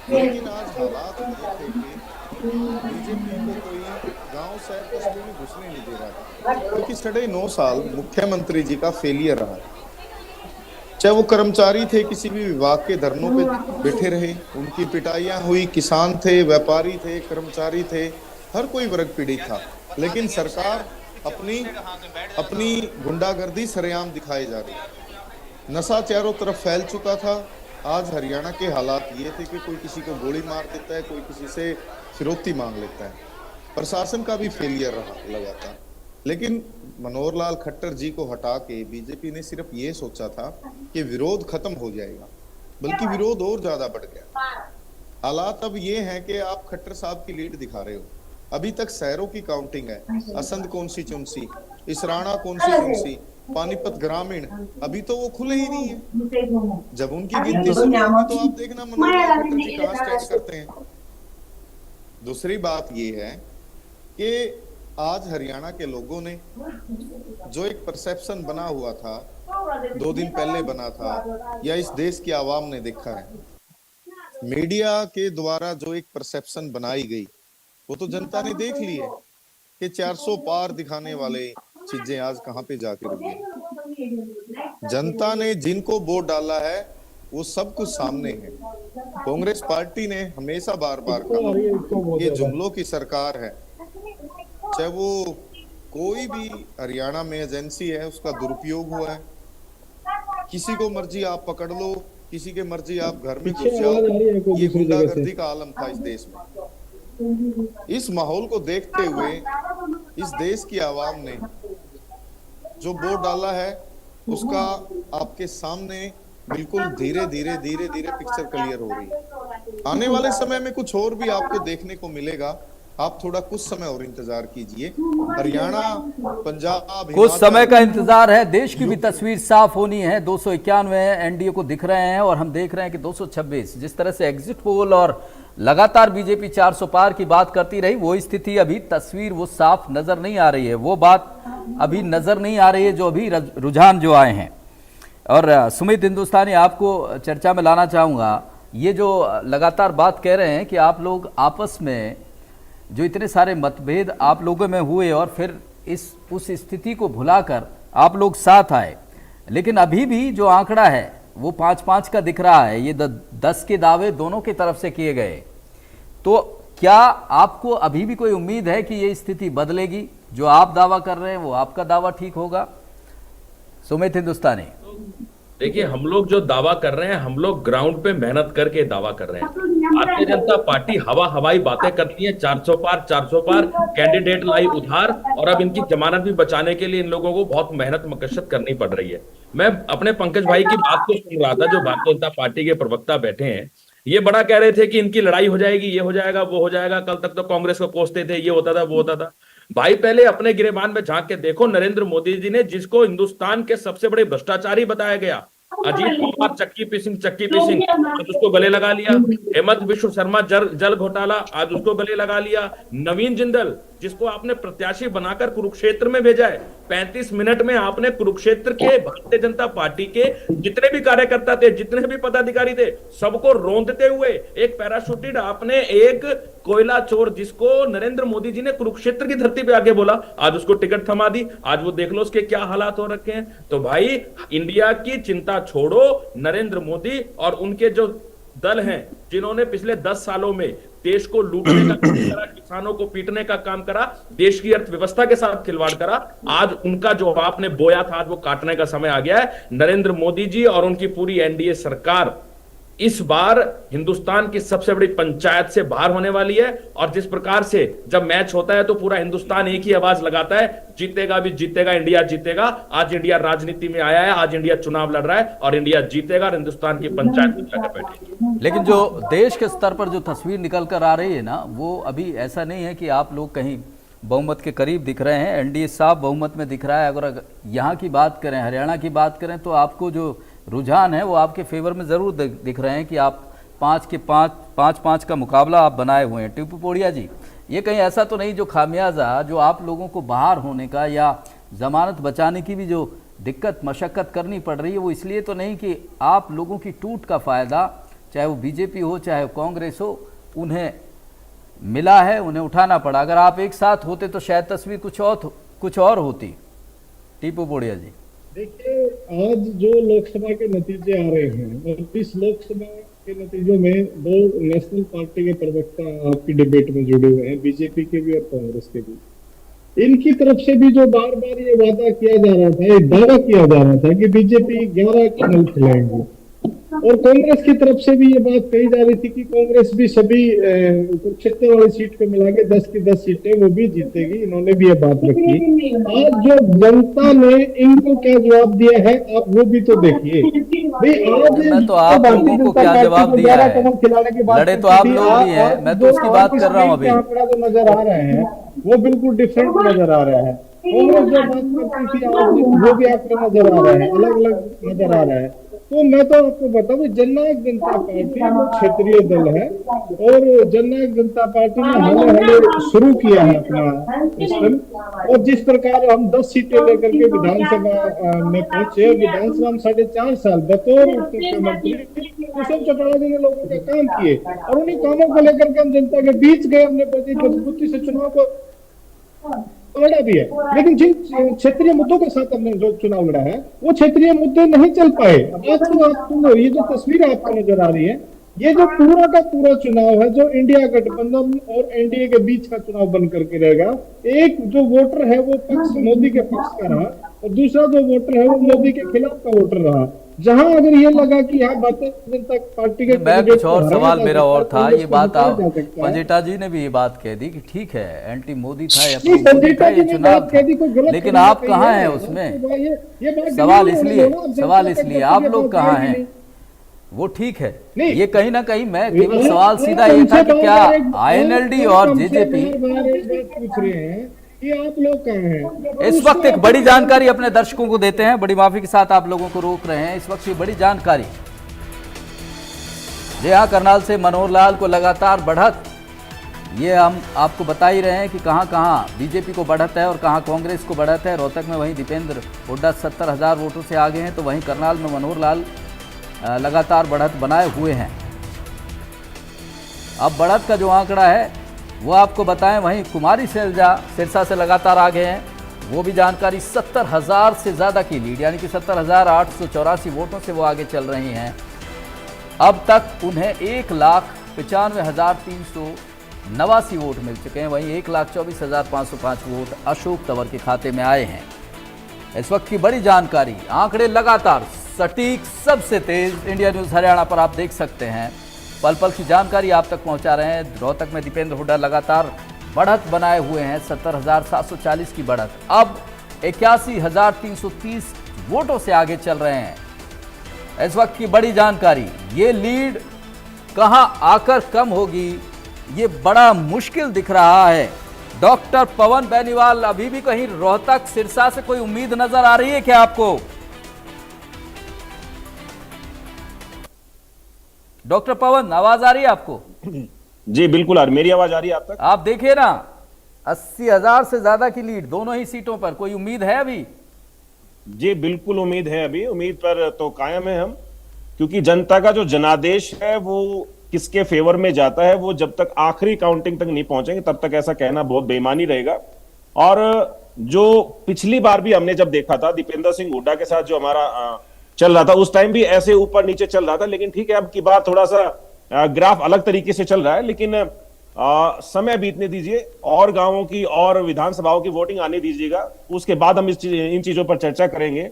लेकिन आज हालात ये थे कि बीजेपी को कोई गांव शहर कस्बे में घुसने नहीं दे रहा था, क्योंकि 9.5 साल मुख्यमंत्री जी का फेलियर रहा। चाहे वो कर्मचारी थे, किसी भी विभाग के धरनों पे बैठे रहे, उनकी पिटाइयां हुई, किसान थे, व्यापारी थे, कर्मचारी थे, हर कोई वर्ग पीड़ित था, लेकिन सरकार अपनी गुंडागर्दी सरेआम दिखाई जा रही। नशा चारों तरफ फैल चुका था। आज हरियाणा के हालात ये थे कि कोई किसी को गोली मार देता है, कोई किसी से फिरौती मांग लेता है। प्रशासन का भी फेलियर रहा लगातार। लेकिन मनोहर लाल खट्टर जी को हटा के बीजेपी ने सिर्फ ये सोचा था कि विरोध खत्म हो जाएगा, बल्कि विरोध और ज्यादा बढ़ गया। हालात अब ये हैं कि आप खट्टर साहब की लीड दिखा रहे हो। अभी तक शहरों की काउंटिंग है, असंध कॉन्स्टिट्यूंसी, इसराना कॉन्स्टिट्यूंसी, पानीपत ग्रामीण, अभी तो वो खुले ही नहीं है। जब उनकी गिनती शुरू होगी तो आप देखना मनोहर लाल खट्टर जी कहां स्टैंड करते हैं। दूसरी बात ये है कि आज हरियाणा के लोगों ने जो एक परसेप्शन बना हुआ था, 2 दिन पहले बना था, या इस देश की आवाम ने देखा है, मीडिया के द्वारा जो एक परसेप्शन बनाई गई वो तो जनता ने देख ली है कि 400 पार दिखाने वाले चीजें आज कहां पे जाके रुकी। जनता ने जिनको वोट डाला है वो सब कुछ सामने है। कांग्रेस पार्टी ने हमेशा बार बार कहा ये जुमलों की सरकार है, चाहे वो कोई भी हरियाणा में एजेंसी है उसका दुरुपयोग हुआ है, किसी को मर्जी आप पकड़ लो, किसी के मर्जी आप घर में घुस जाओ, ये गुंडागर्दी का आलम था इस देश में। इस माहौल को देखते हुए इस देश की आवाम ने जो वोट डाला है उसका आपके सामने बिल्कुल धीरे धीरे पिक्चर क्लियर हो रही है। आने वाले समय में कुछ और भी आपको देखने को मिलेगा, आप थोड़ा कुछ समय और इंतजार कीजिए। हरियाणा, पंजाब, कुछ समय का इंतजार है। देश की भी तस्वीर साफ होनी है। 291 एनडीए को दिख रहे हैं और हम देख रहे हैं कि 226। जिस तरह से एग्जिट पोल और लगातार बीजेपी 400 पार की बात करती रही, वो स्थिति अभी तस्वीर वो साफ नजर नहीं आ रही है, वो बात अभी नजर नहीं आ रही है जो अभी रुझान जो आए हैं। और सुमित हिंदुस्तानी, आपको चर्चा में लाना चाहूँगा, ये जो लगातार बात कह रहे हैं कि आप लोग आपस में जो इतने सारे मतभेद आप लोगों में हुए और फिर उस स्थिति को भुलाकर आप लोग साथ आए, लेकिन अभी भी जो आंकड़ा है वो 5-5 का दिख रहा है। ये 10 के दावे दोनों की तरफ से किए गए, तो क्या आपको अभी भी कोई उम्मीद है कि ये स्थिति बदलेगी? जो आप दावा कर रहे हैं वो आपका दावा ठीक होगा? सुमित हिंदुस्तानी, देखिए, हम लोग जो दावा कर रहे हैं, हम लोग ग्राउंड पे मेहनत करके दावा कर रहे हैं। भारतीय जनता पार्टी हवाई बातें करती है, 400 पार कैंडिडेट लाई उधार, और अब इनकी जमानत भी बचाने के लिए इन लोगों को बहुत मेहनत मशक्कत करनी पड़ रही है। मैं अपने पंकज भाई की बात को सुन रहा था, जो भारतीय जनता पार्टी के प्रवक्ता बैठे हैं, ये बड़ा कह रहे थे कि इनकी लड़ाई हो जाएगी, ये हो जाएगा, वो हो जाएगा। कल तक तो कांग्रेस को कोसते थे, ये होता था, वो होता था। भाई, पहले अपने गिरेबान में झांक के देखो, नरेंद्र मोदी जी ने, जिसको हिंदुस्तान के सबसे बड़े भ्रष्टाचारी बताया गया, अजीत कुमार चक्की पिसिंग तो उसको गले लगा लिया। हेमंत विश्व शर्मा जल घोटाला, आज उसको गले लगा लिया। नवीन जिंदल, जिसको आपने प्रत्याशी बनाकर कुरुक्षेत्र में भेजा है, 35 मिनट में आपने कुरुक्षेत्र के भारतीय जनता पार्टी के जितने भी कार्यकर्ता थे, जितने भी पदाधिकारी थे, सबको रौंदते हुए एक पैराशूटिड आपने, एक कोयला चोर जिसको नरेंद्र मोदी जी ने कुरुक्षेत्र की धरती पे आके बोला, आज उसको टिकट थमा दी। आज वो देख लो उसके क्या हालात हो रखे हैं। तो भाई, इंडिया की चिंता छोड़ो, नरेंद्र मोदी और उनके जो दल हैं, जिन्होंने पिछले 10 सालों में देश को लूटने का काम करा, किसानों को पीटने का काम करा, देश की अर्थव्यवस्था के साथ खिलवाड़ करा, आज उनका जो आपने बोया था, आज वो काटने का समय आ गया है। नरेंद्र मोदी जी और उनकी पूरी एनडीए सरकार इस बार हिंदुस्तान की सबसे बड़ी पंचायत से बाहर होने वाली है। और जिस प्रकार से जब मैच होता है तो पूरा हिंदुस्तान एक ही आवाज लगाता है, जीतेगा भी जीतेगा, इंडिया जीतेगा। आज इंडिया राजनीति में आया है, आज इंडिया चुनाव लड़ रहा है और इंडिया जीतेगा, और हिंदुस्तान की पंचायत में जाकर बैठेगी। लेकिन जो देश के स्तर पर जो तस्वीर निकल कर आ रही है ना, वो अभी ऐसा नहीं है कि आप लोग कहीं बहुमत के करीब दिख रहे हैं। एनडीए साफ बहुमत में दिख रहा है। अगर यहाँ की बात करें, हरियाणा की बात करें, तो आपको जो रुझान है वो आपके फेवर में ज़रूर दिख रहे हैं कि आप 5 का मुकाबला आप बनाए हुए हैं। टीपू पोड़िया जी, ये कहीं ऐसा तो नहीं जो खामियाजा जो आप लोगों को बाहर होने का या जमानत बचाने की भी जो दिक्कत मशक्क़त करनी पड़ रही है, वो इसलिए तो नहीं कि आप लोगों की टूट का फ़ायदा, चाहे वो बीजेपी हो चाहे कांग्रेस हो, उन्हें मिला है, उन्हें उठाना पड़ा। अगर आप एक साथ होते तो शायद तस्वीर कुछ और होती। टीपू पोड़िया जी, देखिए, आज जो लोकसभा के नतीजे आ रहे हैं, और इस लोकसभा के नतीजों में 2 नेशनल पार्टी के प्रवक्ता आपकी डिबेट में जुड़े हुए हैं, बीजेपी के भी और कांग्रेस के भी। इनकी तरफ से भी जो बार बार ये वादा किया जा रहा था, एक दावा किया जा रहा था कि बीजेपी 11 कमल खिलाएंगे, और कांग्रेस की तरफ से भी ये बात कही जा रही थी कि कांग्रेस भी सभी कुरुक्षेत्र वाली सीट को मिला के 10 की 10 सीटें वो भी जीतेगी। इन्होंने भी ये बात रखी। आज जो जनता ने इनको क्या जवाब दिया है, आप वो भी तो देखिए। मैं तो आप लोगों को क्या जवाब दिया है, लड़े तो आप लोग भी हैं, मैं तो उसकी बात कर रहा हूँ। अभी आंकड़ा जो नजर आ रहे हैं वो बिल्कुल डिफरेंट नजर आ रहा है। कांग्रेस जो बात करती थी वो भी आंकड़ा नजर आ रहा है, अलग अलग नजर आ रहा है। तो मैं तो आपको बताऊं, जननायक जनता पार्टी वो क्षेत्रीय दल है, और जननायक जनता पार्टी ने हमें शुरू किया है अपना सिस्टम। और जिस प्रकार हम 10 सीटें लेकर के विधानसभा में पहुंचे, विधानसभा में 4.5 साल बतौर मुख्यमंत्री कुशल चौटाला जी ने लोगों के काम किए, और उन्हीं कामों को लेकर के हम जनता के बीच गए, हमने प्रति मजबूती से चुनाव को लड़ा भी है। लेकिन जिन क्षेत्रीय मुद्दों के साथ हमने जो चुनाव लड़ा है, वो क्षेत्रीय मुद्दे नहीं चल पाए। आपको ये जो तस्वीर आपको नजर आ रही है, ये जो पूरा का पूरा चुनाव है, जो इंडिया गठबंधन और एनडीए के बीच का चुनाव बन करके रहेगा। एक जो वोटर है वो पक्ष मोदी के पक्ष का रहा, और दूसरा जो वोटर है वो मोदी के खिलाफ का वोटर रहा। जहां अगर ये लगा कि यहाँ भारतीय जनता पार्टी के, मैं कुछ और सवाल मेरा और था, ये बात आप पंजेटा जी ने भी ये बात कह दी कि ठीक है एंटी मोदी था या प्रो मोदी था, ये चुनाव था, लेकिन आप कहाँ हैं उसमें? सवाल इसलिए आप लोग कहाँ हैं? वो ठीक है, ये कहीं ना कहीं मैं केवल सवाल सीधा ये था कि क्या आईएनएलडी और जेजेपी पूछ रहे हैं कि आप लोग कहाँ हैं? इस वक्त एक बड़ी जानकारी अपने दर्शकों को देते हैं, बड़ी माफी के साथ आप लोगों को रोक रहे हैं। इस वक्त ये बड़ी जानकारी, जी हाँ, करनाल से मनोहर लाल को लगातार बढ़त, ये हम आपको बता ही रहे हैं कि कहाँ कहाँ बीजेपी को बढ़त है और कहाँ कांग्रेस को बढ़त है। रोहतक में वहीं दीपेंद्र हुड्डा 70,000 वोटों से आगे हैं, तो वहीं करनाल में मनोहर लाल लगातार बढ़त बनाए हुए हैं। अब बढ़त का जो आंकड़ा है वो आपको बताएं, वहीं कुमारी सैलजा सिरसा से लगातार आगे हैं, वो भी जानकारी 70,000 से ज्यादा की लीड, यानी कि 70,884 वोटों से वो आगे चल रही हैं। अब तक उन्हें 1,95,389 वोट मिल चुके हैं। वहीं 1,24,505 वोट अशोक तंवर के खाते में आए हैं। इस वक्त की बड़ी जानकारी, आंकड़े लगातार सटीक, सबसे तेज इंडिया न्यूज हरियाणा पर आप देख सकते हैं। पल पल की जानकारी आप तक पहुंचा रहे हैं। रोहतक में दीपेंद्र हुड्डा लगातार बढ़त बनाए हुए हैं, 70,740 की बढ़त। अब 81,330 वोटों से आगे चल रहे हैं। इस वक्त की बड़ी जानकारी, ये लीड कहां आकर कम होगी, ये बड़ा मुश्किल दिख रहा है। डॉक्टर पवन बेनीवाल, अभी भी कहीं रोहतक सिरसा से कोई उम्मीद नजर आ रही है क्या आपको? डॉक्टर पवन, आवाज आ रही है आपको? जी बिल्कुल, और मेरी आवाज आ रही है आप तक? आप देखिए ना, 80,000 से ज्यादा की लीड दोनों ही सीटों पर। कोई उम्मीद है अभी? जी बिल्कुल उम्मीद है, अभी उम्मीद पर तो कायम है हम, क्योंकि जनता का जो जनादेश है वो किसके फेवर में जाता है, वो जब तक आखिरी काउंटिंग तक नहीं पहुंचेंगे तब तक ऐसा कहना बहुत बेईमानी रहेगा। और जो पिछली बार भी हमने जब देखा था दीपेंद्र सिंह हुड्डा के साथ जो हमारा चल रहा था, उस टाइम भी ऐसे ऊपर नीचे चल रहा था। लेकिन ठीक है, अब की बार थोड़ा सा ग्राफ अलग तरीके से चल रहा है। लेकिन समय बीतने दीजिए और गांवों की और विधानसभाओं की वोटिंग आने दीजिएगा, उसके बाद हम इन चीजों पर चर्चा करेंगे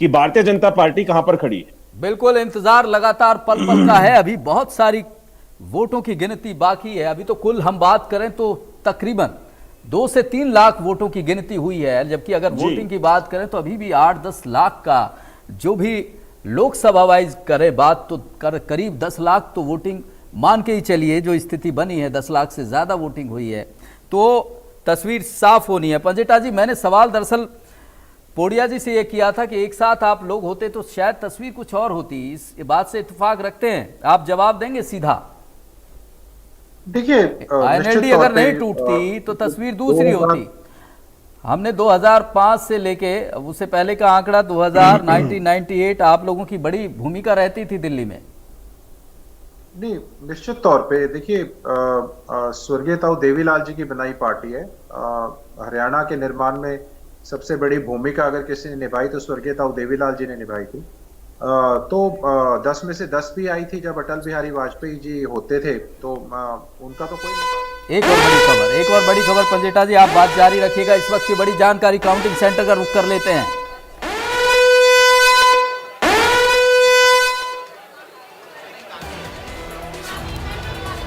कि भारतीय जनता पार्टी कहां पर खड़ी है। बिल्कुल, इंतजार लगातार पल पल का है। अभी बहुत सारी वोटों की गिनती बाकी है। अभी तो कुल हम बात करें तो तकरीबन 2 से 3 लाख वोटों की गिनती हुई है, जबकि अगर वोटिंग की बात करें तो अभी भी 8-10 लाख का, जो भी लोकसभा वाइज करे बात तो करीब 10 लाख तो वोटिंग मान के ही चलिए। जो स्थिति बनी है, 10 लाख से ज्यादा वोटिंग हुई है, तो तस्वीर साफ होनी है। पंजेटा जी, मैंने सवाल दरअसल पोडिया जी से यह किया था कि एक साथ आप लोग होते तो शायद तस्वीर कुछ और होती। इस बात से इत्तेफाक रखते हैं? आप जवाब देंगे सीधा? देखिए, आईएनएलडी अगर नहीं टूटती तो तस्वीर दूसरी होती। हमने 2005 से लेके उससे पहले का आंकड़ा 1998 आप लोगों की बड़ी भूमिका रहती थी दिल्ली में। नहीं, निश्चित तौर पे देखिए, स्वर्गीय ताऊ देवीलाल जी की बनाई पार्टी है। हरियाणा के निर्माण में सबसे बड़ी भूमिका अगर किसी ने निभाई तो स्वर्गीय ताऊ देवीलाल जी ने निभाई थी। तो 10 में से 10 भी आई थी जब अटल बिहारी वाजपेयी जी होते थे, तो उनका तो कोई। एक और बड़ी खबर पंजेटा जी, आप बात जारी रखिएगा। इस वक्त की बड़ी जानकारी, काउंटिंग सेंटर का रुख कर लेते हैं।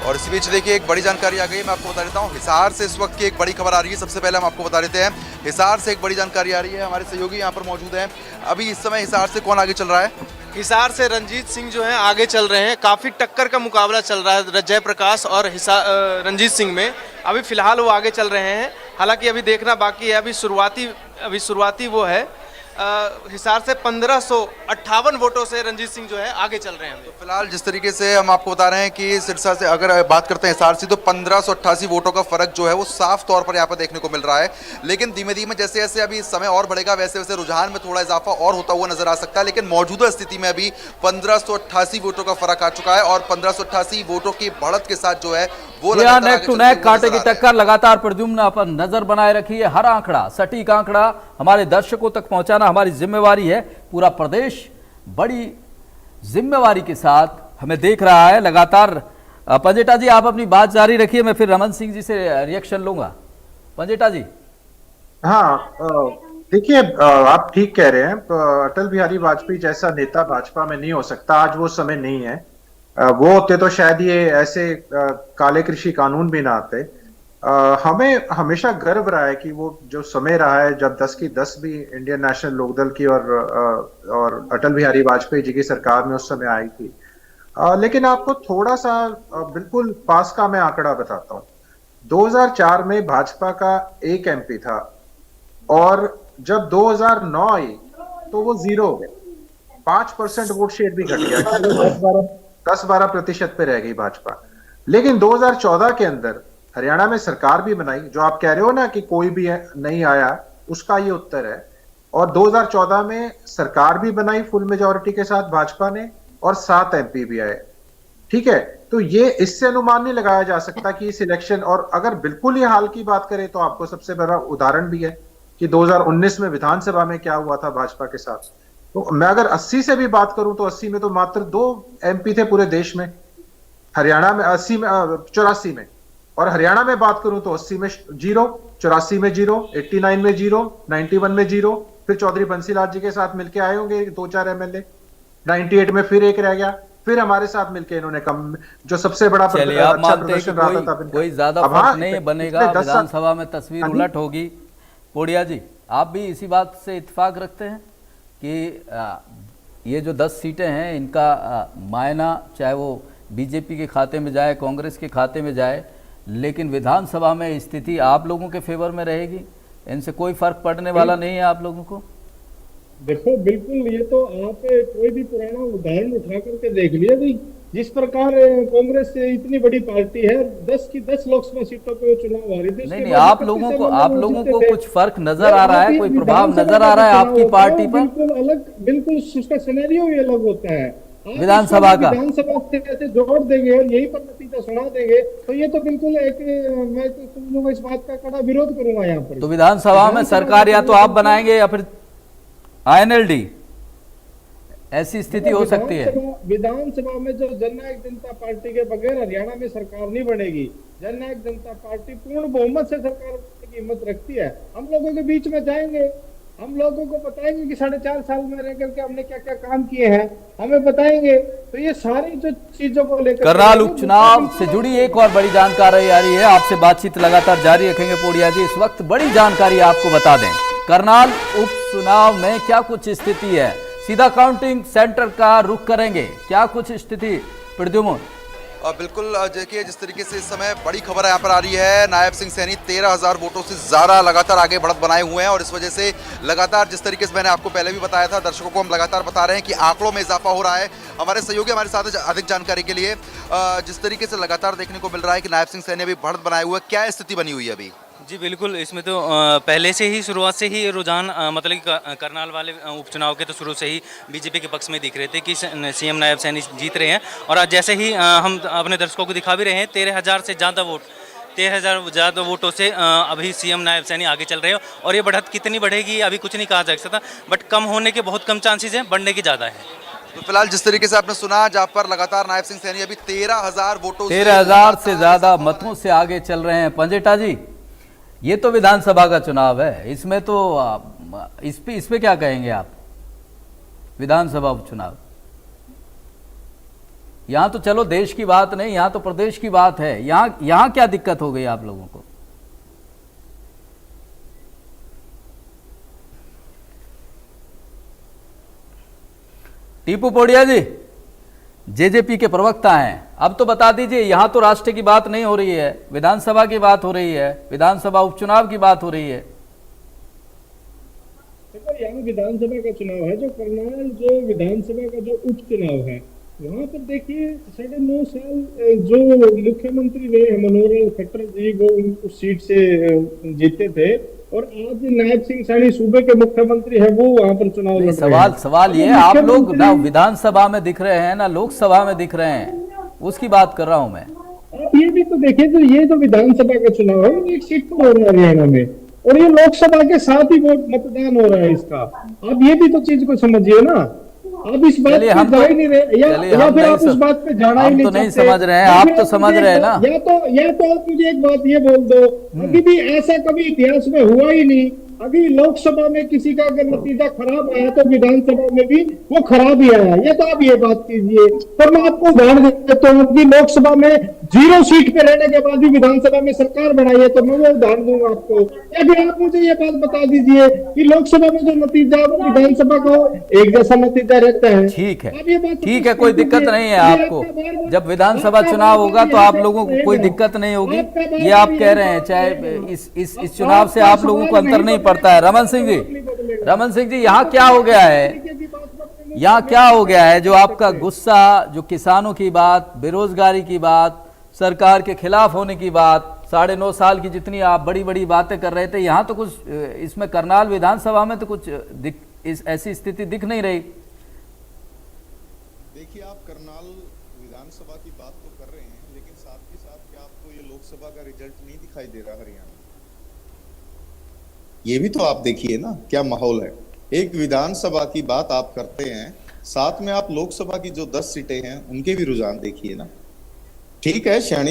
और इस बीच देखिए एक बड़ी जानकारी आ गई, मैं आपको बता देता हूँ। हिसार से इस वक्त की एक बड़ी खबर आ रही है। सबसे पहले हम आपको बता देते हैं, हिसार से एक बड़ी जानकारी आ रही है। हमारे सहयोगी यहाँ पर मौजूद हैं। अभी इस समय हिसार से कौन आगे चल रहा है? हिसार से रंजीत सिंह जो है आगे चल रहे हैं। काफ़ी टक्कर का मुकाबला चल रहा है जयप्रकाश और रंजीत सिंह में। अभी फिलहाल वो आगे चल रहे हैं, हालांकि अभी देखना बाकी है। अभी शुरुआती वो है। हिसार से 1558 वोटों से रंजीत सिंह जो है आगे चल रहे हैं। तो फिलहाल जिस तरीके से हम आपको बता रहे हैं कि सिरसा से अगर बात करते हैं हिसार से, तो 1588 वोटों का फर्क जो है वो साफ तौर पर यहाँ पर देखने को मिल रहा है। लेकिन धीमे धीमे जैसे जैसे अभी समय और बढ़ेगा वैसे वैसे रुझान में थोड़ा इजाफा और होता हुआ नजर आ सकता है। लेकिन मौजूदा स्थिति में अभी 1588 वोटों का फर्क आ चुका है और 1588 वोटों की बढ़त के साथ जो है वो नेक टू नेक कांटे की टक्कर लगातार प्रद्युम्न पर नजर बनाए रखिए। हर आंकड़ा, सटीक आंकड़ा हमारे दर्शकों तक पहुंचाना हमारी जिम्मेवारी है। पूरा प्रदेश बड़ी जिम्मेवारी के साथ हमें देख रहा है लगातार। पंजेटा जी, आप अपनी बात जारी रखिए, मैं फिर रमन सिंह जी से रिएक्शन लूंगा। पंजेटा जी। हाँ, देखिए, आप ठीक कह रहे हैं। अटल बिहारी वाजपेयी जैसा नेता भाजपा में नहीं हो सकता। आज वो समय नहीं है। वो होते तो शायद ये ऐसे काले कृषि कानून भी ना आते। हमें हमेशा गर्व रहा है कि वो जो समय रहा है जब 10 की 10 भी इंडियन नेशनल लोकदल की और अटल बिहारी वाजपेयी जी की सरकार में उस समय आई थी। लेकिन आपको थोड़ा सा बिल्कुल पास का मैं आंकड़ा बताता हूँ। 2004 में भाजपा का एक एमपी था और जब 2009 आई तो वो 0 हो गया। 5% वोट शेयर भी घट गया, 10-12% पे रह गई भाजपा। लेकिन 2014 के अंदर हरियाणा में सरकार भी बनाई। जो आप कह रहे हो ना कि कोई भी नहीं आया, उसका ये उत्तर है। और 2014 में सरकार भी बनाई फुल मेजॉरिटी के साथ भाजपा ने, और 7 एमपी भी आए। ठीक है, तो ये इससे अनुमान नहीं लगाया जा सकता कि इस इलेक्शन, और अगर बिल्कुल ही हाल की बात करें तो आपको सबसे बड़ा उदाहरण भी है कि 2019 में विधानसभा में क्या हुआ था भाजपा के साथ। तो मैं अगर 80 से भी बात करूं तो 80 में तो मात्र 2 MP थे पूरे देश में, हरियाणा में 80 में 84 में, और हरियाणा में बात करूं तो 80 में 0, 84 में 0, 89 में 0, 91 में 0, फिर चौधरी बंसीलाल जी के साथ मिलके आए होंगे 2-4 MLA, 98 में फिर एक रह गया, फिर हमारे साथ मिलके इन्होंने कम, जो सबसे बड़ा चलिए आप अच्छा मानते हैं कि प्रदर्शन रहा था कोई ज्यादा फर्क नहीं बनेगा, विधानसभा में तस्वीर उलट होगी। पोड़िया जी, आप भी इसी बात से इत्तेफाक रखते हैं कि ये जो 10 सीटें हैं इनका मायना चाहे वो बीजेपी के खाते में जाए, कांग्रेस के खाते में जाए, लेकिन विधानसभा में स्थिति आप लोगों के फेवर में रहेगी, इनसे कोई फर्क पड़ने वाला नहीं है आप लोगों को? देखो बिल्कुल, ये तो आप कोई भी पुराना उदाहरण उठा करके देख लिया भाई, जिस प्रकार कांग्रेस इतनी बड़ी पार्टी है, 10 की 10 लोकसभा सीटों पे चुनाव आ रही थी। नहीं, आप लोगों को कुछ फर्क नजर आ रहा है, कोई प्रभाव नजर आ रहा है आपकी पार्टी पर? बिल्कुल अलग, बिल्कुल उसका सिनेरियो भी अलग होता है विधानसभा का। विधानसभा से कैसे जोड़ देंगे और यही पर नतीजा सुना देंगे, तो ये तो बिल्कुल एक, मैं तो समझूंगा इस बात का कड़ा विरोध करूंगा यहाँ पर। तो विधानसभा में सरकार या तो आप बनाएंगे या फिर INLD, ऐसी स्थिति हो सकती है। विधानसभा में जो जननायक जनता पार्टी के बगैर हरियाणा में सरकार नहीं बनेगी। जननायक जनता पार्टी पूर्ण बहुमत से सरकार की हिम्मत रखती है। हम लोगों के बीच में जाएंगे, हम लोगों को बताएंगे कि 4.5 साल में रह करके हमने क्या क्या काम किए हैं, हमें बताएंगे। तो ये सारी जो चीजों को लेकर करनाल उपचुनाव से जुड़ी एक और बड़ी जानकारी आ रही है, आपसे बातचीत लगातार जारी रखेंगे पोड़िया जी। इस वक्त बड़ी जानकारी आपको बता दें, करनाल उपचुनाव में क्या कुछ स्थिति है, सीधा काउंटिंग सेंटर का रुख करेंगे, क्या कुछ स्थिति प्रद्युम्न? बिल्कुल, देखिए जिस तरीके से इस समय बड़ी खबर यहाँ पर आ रही है, नायब सिंह सैनी 13,000 वोटों से ज़्यादा लगातार आगे बढ़त बनाए हुए हैं और इस वजह से लगातार, जिस तरीके से मैंने आपको पहले भी बताया था, दर्शकों को हम लगातार बता रहे हैं कि आंकड़ों में इजाफा हो रहा है। हमारे सहयोगी हमारे साथ अधिक जानकारी के लिए, जिस तरीके से लगातार देखने को मिल रहा है कि नायब सिंह सैनी अभी बढ़त बनाए हुए, क्या स्थिति बनी हुई है अभी? जी बिल्कुल, इसमें तो पहले से ही शुरुआत से ही रुझान मतलब कि करनाल वाले उपचुनाव के तो शुरू से ही बीजेपी के पक्ष में दिख रहे थे कि सीएम नायब सैनी जीत रहे हैं। और आज जैसे ही हम अपने दर्शकों को दिखा भी रहे हैं, 13,000 से ज़्यादा वोट, 13,000 ज़्यादा वोटों से अभी सीएम नायब सैनी आगे चल रहे हैं। और ये बढ़त कितनी बढ़ेगी अभी कुछ नहीं कहा जा सकता, बट कम होने के बहुत कम चांसेस हैं, बढ़ने की ज़्यादा है। तो फिलहाल जिस तरीके से आपने सुना, जहाँ पर लगातार नायब सिंह सैनी अभी 13,000 वोटों 13,000 से ज़्यादा मतों से आगे चल रहे हैं। पंजेटा जी, ये तो विधानसभा का चुनाव है, इसमें तो इस पे क्या कहेंगे आप? विधानसभा उपचुनाव, यहां तो चलो देश की बात नहीं, यहां तो प्रदेश की बात है। यहां क्या दिक्कत हो गई आप लोगों को? टीपू पोड़िया जी, जेजेपी के प्रवक्ता हैं, अब तो बता दीजिए, यहां तो राष्ट्र की बात नहीं हो रही है, विधानसभा की बात हो रही है, विधानसभा उपचुनाव की बात हो रही है। यहाँ विधानसभा का चुनाव है, जो करनाल जो विधानसभा का जो उपचुनाव है, वहाँ पर देखिए 9.5 साल जो मुख्यमंत्री रहे मनोहर लाल खट्टर जी, वो उस सीट से जीते थे, और आज नायब सिंह सैनी सूबे के मुख्यमंत्री है, वो वहाँ पर चुनाव लड़ रहे हैं। सवाल ये, आप लोग ना विधानसभा में दिख रहे हैं ना लोकसभा में दिख रहे हैं, उसकी बात कर रहा हूं मैं। आप ये भी तो देखिए, तो ये जो विधानसभा का चुनाव है, एक सीट पर हो रहा है हरियाणा में, और ये लोकसभा के साथ ही वोट मतदान हो रहा है इसका। आप ये भी तो चीज को समझिए ना, आप इस बात पे जा ही नहीं रहे, या फिर आप उस बात पे जाना ही नहीं समझ रहे हैं। आप तो समझ रहे हैं ना, या तो आप मुझे एक बात ये बोल दो, अभी भी ऐसा कभी इतिहास में हुआ ही नहीं। अभी लोकसभा में किसी का अगर नतीजा खराब आया तो विधानसभा में भी वो खराब ही आया, ये तो आप ये बात कीजिए। पर मैं आपको उदाहरण देता हूँ कि लोकसभा में 0 सीट पे रहने के बाद भी विधानसभा में सरकार बनाई है, तो मैं वो उदाहरण दूंगा आपको। या फिर आप मुझे ये बात बता दीजिए कि लोकसभा में जो नतीजा विधानसभा को एक जैसा नतीजा रहता है। ठीक है, ठीक है, कोई दिक्कत नहीं है आपको। जब विधानसभा चुनाव होगा तो आप लोगों को कोई दिक्कत नहीं होगी, ये आप कह रहे हैं। चाहे इस चुनाव से आप लोगों को अंतर नहीं पड़ता है। रमन सिंह जी, यहाँ क्या हो गया है? यहाँ क्या हो गया है जो आपका गुस्सा, जो किसानों की बात, बेरोजगारी की बात, सरकार के खिलाफ होने की बात, 9.5 साल की जितनी आप बड़ी बड़ी बातें कर रहे थे, यहाँ तो कुछ इसमें करनाल विधानसभा में तो कुछ ऐसी स्थिति दिख नहीं रही। देखिए, आप करनाल विधानसभा की बात तो कर रहे हैं, लेकिन साथ ही साथ क्या आपको ये लोकसभा का रिजल्ट नहीं दिखाई दे रहा हरियाणा? ये भी तो आप देखिए ना क्या माहौल है। एक विधानसभा की बात आप करते हैं, साथ में आप लोकसभा की जो 10 सीटें हैं उनके भी रुझान देखिए ना। ठीक है,